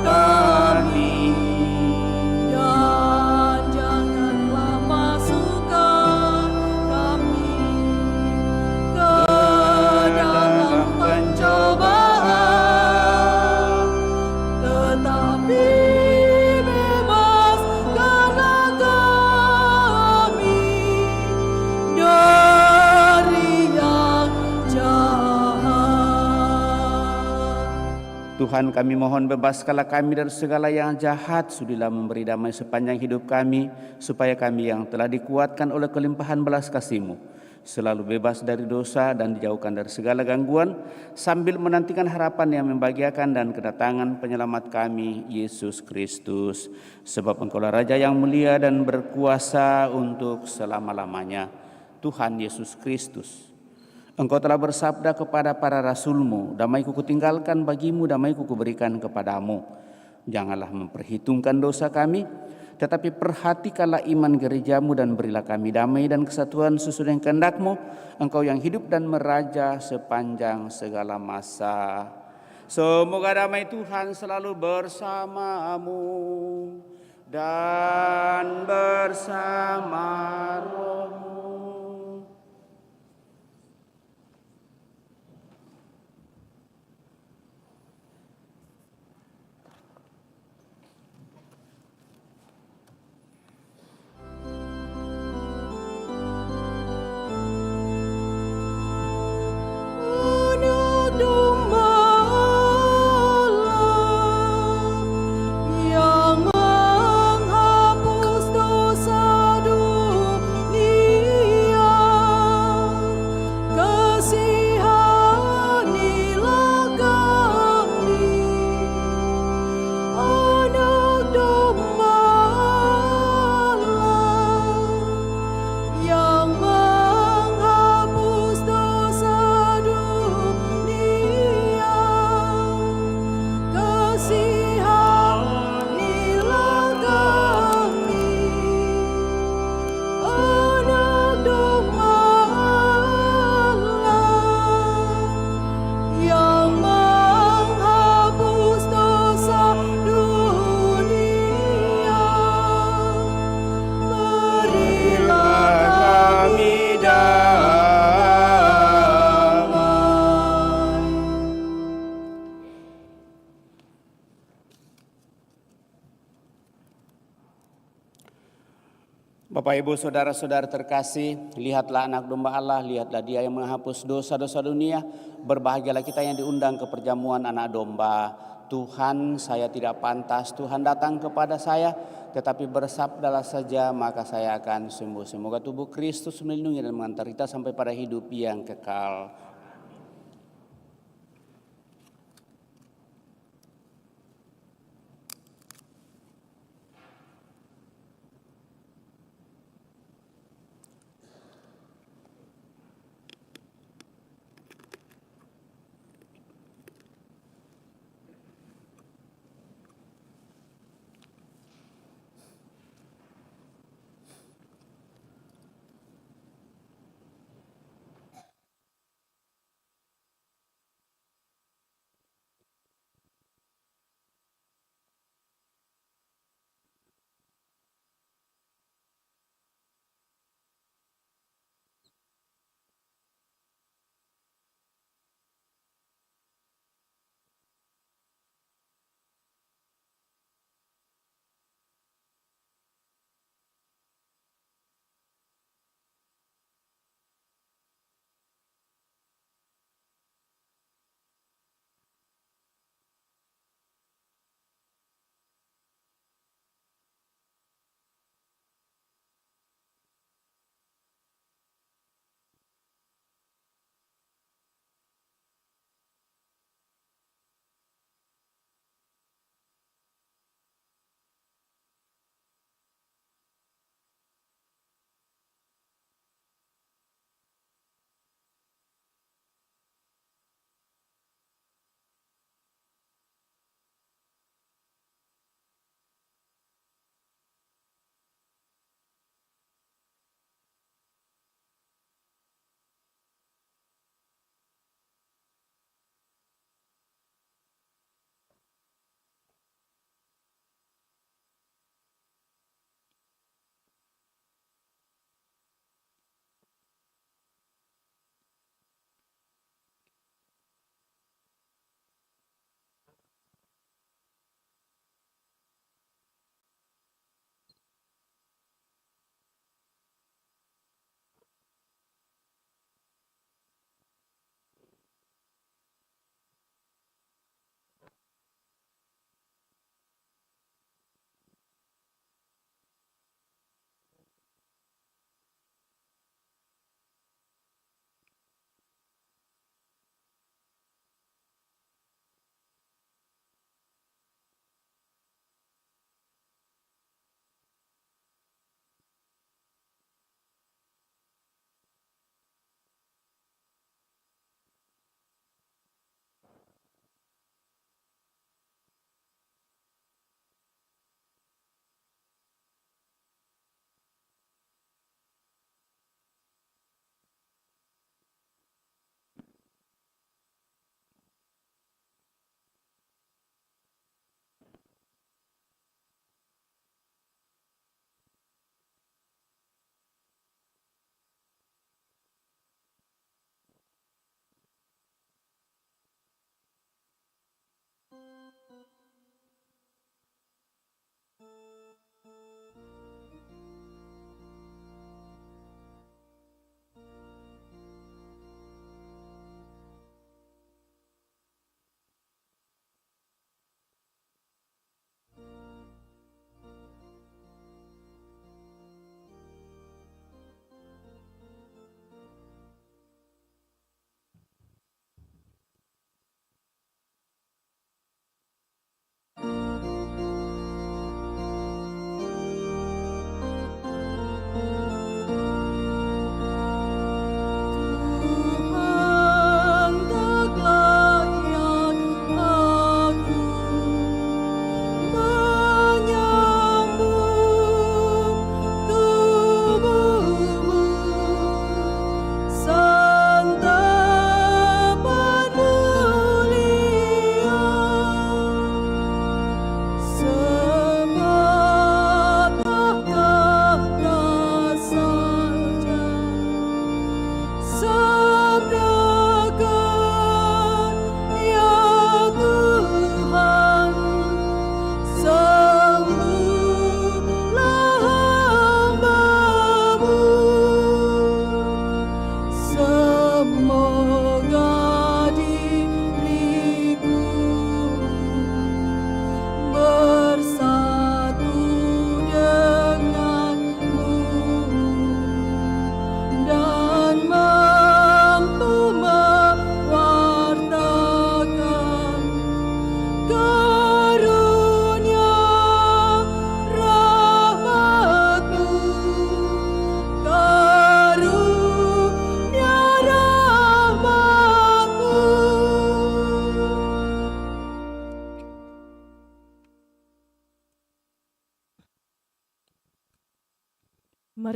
Speaker 4: kami.
Speaker 1: Dan janganlah masukkan kami ke dalam pencobaan, tetapi bebaskanlah kami dari yang jahat.
Speaker 2: Tuhan, kami mohon bebaskanlah kami dari segala yang jahat, sudilah memberi damai sepanjang hidup kami, supaya kami yang telah dikuatkan oleh kelimpahan belas kasih-Mu selalu bebas dari dosa dan dijauhkan dari segala gangguan, sambil menantikan harapan yang membahagiakan dan kedatangan penyelamat kami, Yesus Kristus. Sebab Engkaulah Raja yang mulia dan berkuasa untuk selama-lamanya. Tuhan Yesus Kristus, Engkau telah bersabda kepada para rasul-Mu, damai-Ku kutinggalkan bagimu, damai-Ku kuberikan kepadamu. Janganlah memperhitungkan dosa kami, tetapi perhatikanlah iman gereja-Mu dan berilah kami damai dan kesatuan sesuai dengan kehendak-Mu, Engkau yang hidup dan meraja sepanjang segala masa. Semoga damai Tuhan selalu bersamamu dan bersama roh-Mu.
Speaker 1: Anak domba Allah yang menghapus dosa dunia, kasihanilah kami. Anak domba Allah yang menghapus dosa dunia, kasihanilah kami. Anak domba Allah yang menghapus dosa dunia, berilah
Speaker 4: Kami damai.
Speaker 2: Bapak, Ibu, Saudara-saudara terkasih, lihatlah anak domba Allah, lihatlah Dia yang menghapus dosa-dosa dunia. Berbahagialah kita yang diundang ke perjamuan anak domba. Tuhan, saya tidak pantas Tuhan datang kepada saya, tetapi bersabdalah saja maka saya akan sembuh. Semoga tubuh Kristus melindungi dan mengantar kita sampai pada hidup yang kekal.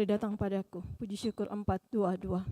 Speaker 1: Mari datang padaku. Puji syukur 422.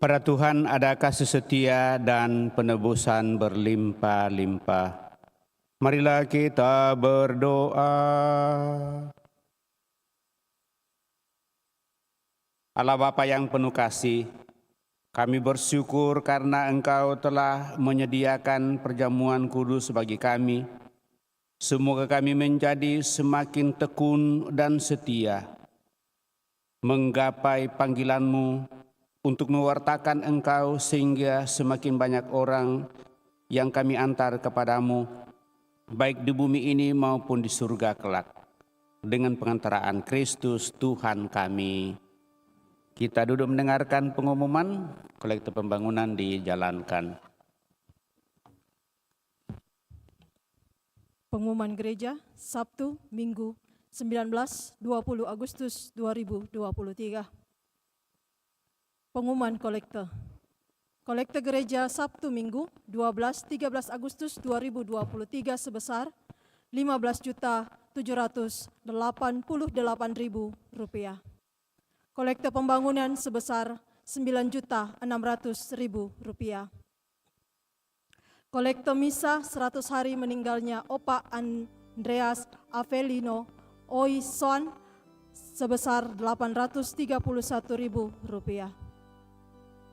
Speaker 2: Pada Tuhan ada kasih setia dan penebusan berlimpah-limpah. Marilah kita berdoa. Allah Bapa yang penuh kasih, kami bersyukur karena Engkau telah menyediakan perjamuan kudus bagi kami. Semoga kami menjadi semakin tekun dan setia menggapai panggilan-Mu untuk mewartakan Engkau sehingga semakin banyak orang yang kami antar kepadamu, baik di bumi ini maupun di surga kelak. Dengan pengantaraan Kristus Tuhan kami. Kita duduk mendengarkan pengumuman, kolektif pembangunan dijalankan.
Speaker 1: Pengumuman gereja, Sabtu, Minggu, 19-20 Agustus 2023. Pengumuman kolekte. Kolekte gereja Sabtu Minggu 12-13 Agustus 2023 sebesar Rp15.788.000. Kolekte pembangunan sebesar Rp9.600.000. Kolekte misa 100 hari meninggalnya Opa Andreas Avelino Oison sebesar Rp831.000.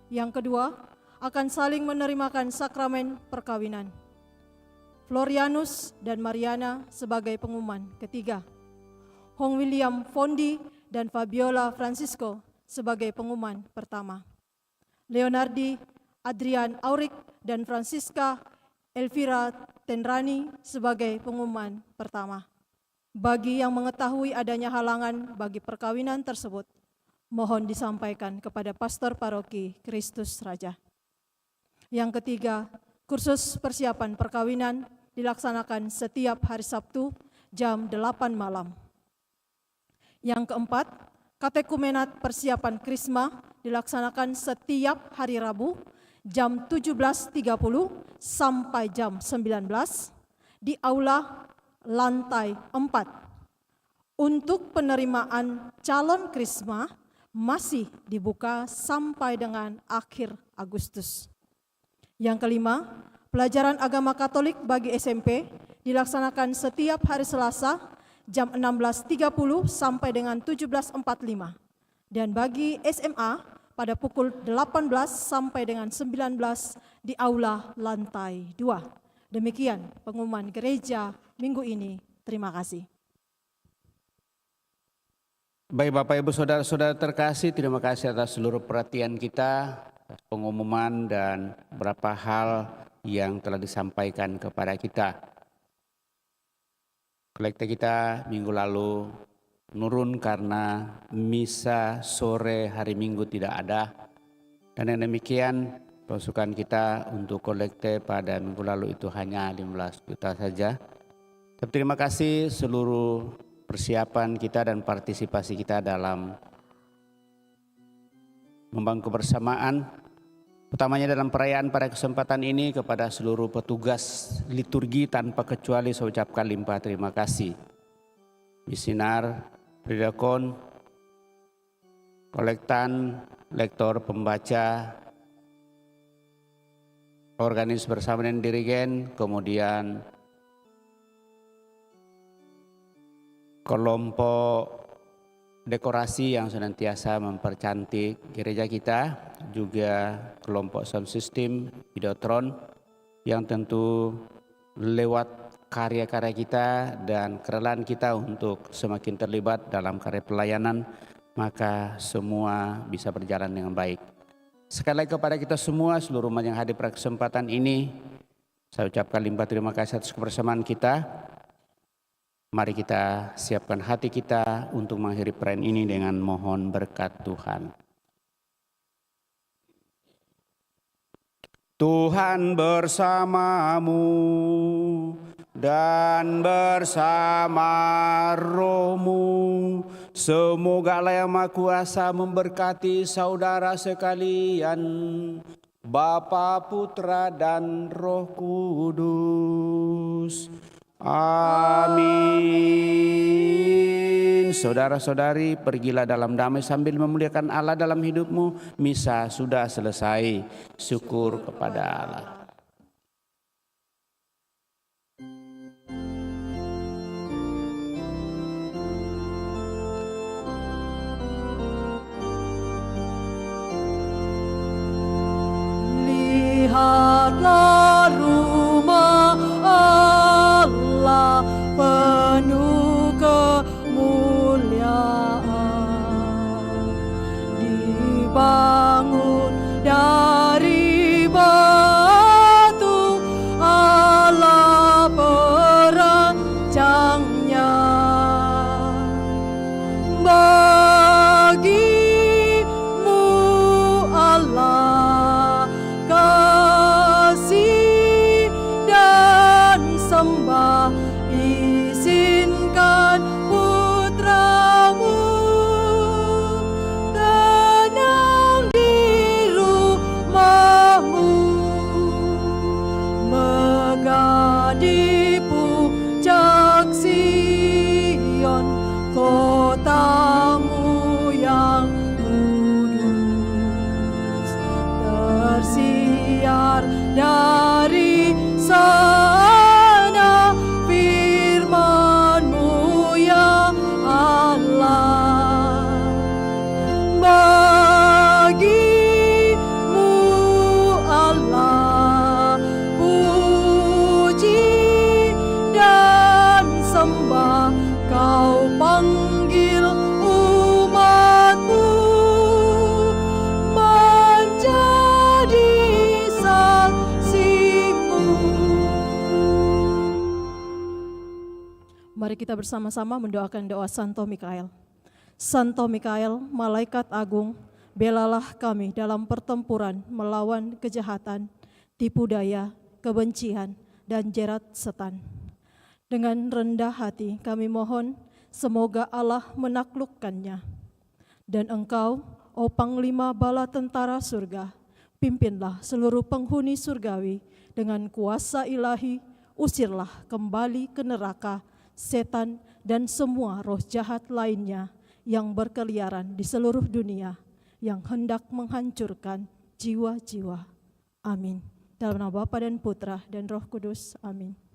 Speaker 1: Yang kedua, akan saling menerimakan sakramen perkawinan. Florianus dan Mariana sebagai pengumuman ketiga. Hong William Fondi dan Fabiola Francisco sebagai pengumuman pertama. Leonardi Adrian Aurik dan Francisca Elvira Tenrani sebagai pengumuman pertama. Bagi yang mengetahui adanya halangan bagi perkawinan tersebut, mohon disampaikan kepada Pastor Paroki Kristus Raja. Yang ketiga, kursus persiapan perkawinan dilaksanakan setiap hari Sabtu jam 8 malam. Yang keempat, katekumenat persiapan Krisma dilaksanakan setiap hari Rabu jam 17.30 sampai jam 19 di aula lantai 4. Untuk penerimaan calon Krisma masih dibuka sampai dengan akhir Agustus. Yang kelima, pelajaran agama Katolik bagi SMP dilaksanakan setiap hari Selasa jam 16.30 sampai dengan 17.45. Dan bagi SMA pada pukul 18 sampai dengan 19 di aula lantai 2. Demikian pengumuman gereja minggu ini. Terima kasih.
Speaker 2: Baik Bapak Ibu Saudara-saudara terkasih, terima kasih atas seluruh perhatian kita, pengumuman dan beberapa hal yang telah disampaikan kepada kita. Kolekte kita minggu lalu menurun karena misa sore hari Minggu tidak ada. Dan yang demikian pemasukan kita untuk kolekte pada minggu lalu itu hanya 15 juta saja. Tapi terima kasih seluruh persiapan kita dan partisipasi kita dalam membangun kebersamaan. Utamanya dalam perayaan pada kesempatan ini kepada seluruh petugas liturgi tanpa kecuali saya ucapkan limpah terima kasih. Misinar, Predakon, kolektan, lektor, pembaca, organis bersama dengan dirigen, kemudian kelompok dekorasi yang senantiasa mempercantik gereja kita, juga kelompok sound system, videotron yang tentu lewat karya-karya kita dan kerelaan kita untuk semakin terlibat dalam karya pelayanan, maka semua bisa berjalan dengan baik. Sekali lagi kepada kita semua, seluruh umat yang hadir pada kesempatan ini, saya ucapkan limpah terima kasih atas kebersamaan kita. Mari kita siapkan hati kita untuk mengakhiri perayaan ini dengan mohon berkat Tuhan. Tuhan bersamamu dan bersama rohmu. Semoga Allah yang Maha Kuasa memberkati saudara sekalian, Bapa, Putra, dan Roh Kudus. Amin. Saudara-saudari, pergilah dalam damai sambil memuliakan Allah dalam hidupmu. Misa sudah selesai. Syukur kepada Allah.
Speaker 1: Lihatlah rumah Allah penuh kemuliaan, dibangun dari batu Allah perancangnya. Bagimu Allah kasih dan sembah, izinkan putramu tenang di rumahmu, megah di puncak Sion, kotamu yang kudus, tersiar dari sana firman-Mu ya Allah. Bagimu Allah puji dan sembah, Kau panggil umat-Mu menjadi saksi-Mu. Mari kita bersama-sama mendoakan doa Santo Mikael. Santo Mikael, malaikat agung, belalah kami dalam pertempuran melawan kejahatan, tipu daya, kebencian, dan jerat setan. Dengan rendah hati kami mohon, semoga Allah menaklukkannya. Dan Engkau, O Panglima Bala Tentara Surga, pimpinlah seluruh penghuni surgawi dengan kuasa ilahi, usirlah kembali ke neraka setan dan semua roh jahat lainnya yang berkeliaran di seluruh dunia yang hendak menghancurkan jiwa-jiwa. Amin. Dalam nama Bapa dan Putra dan Roh Kudus. Amin.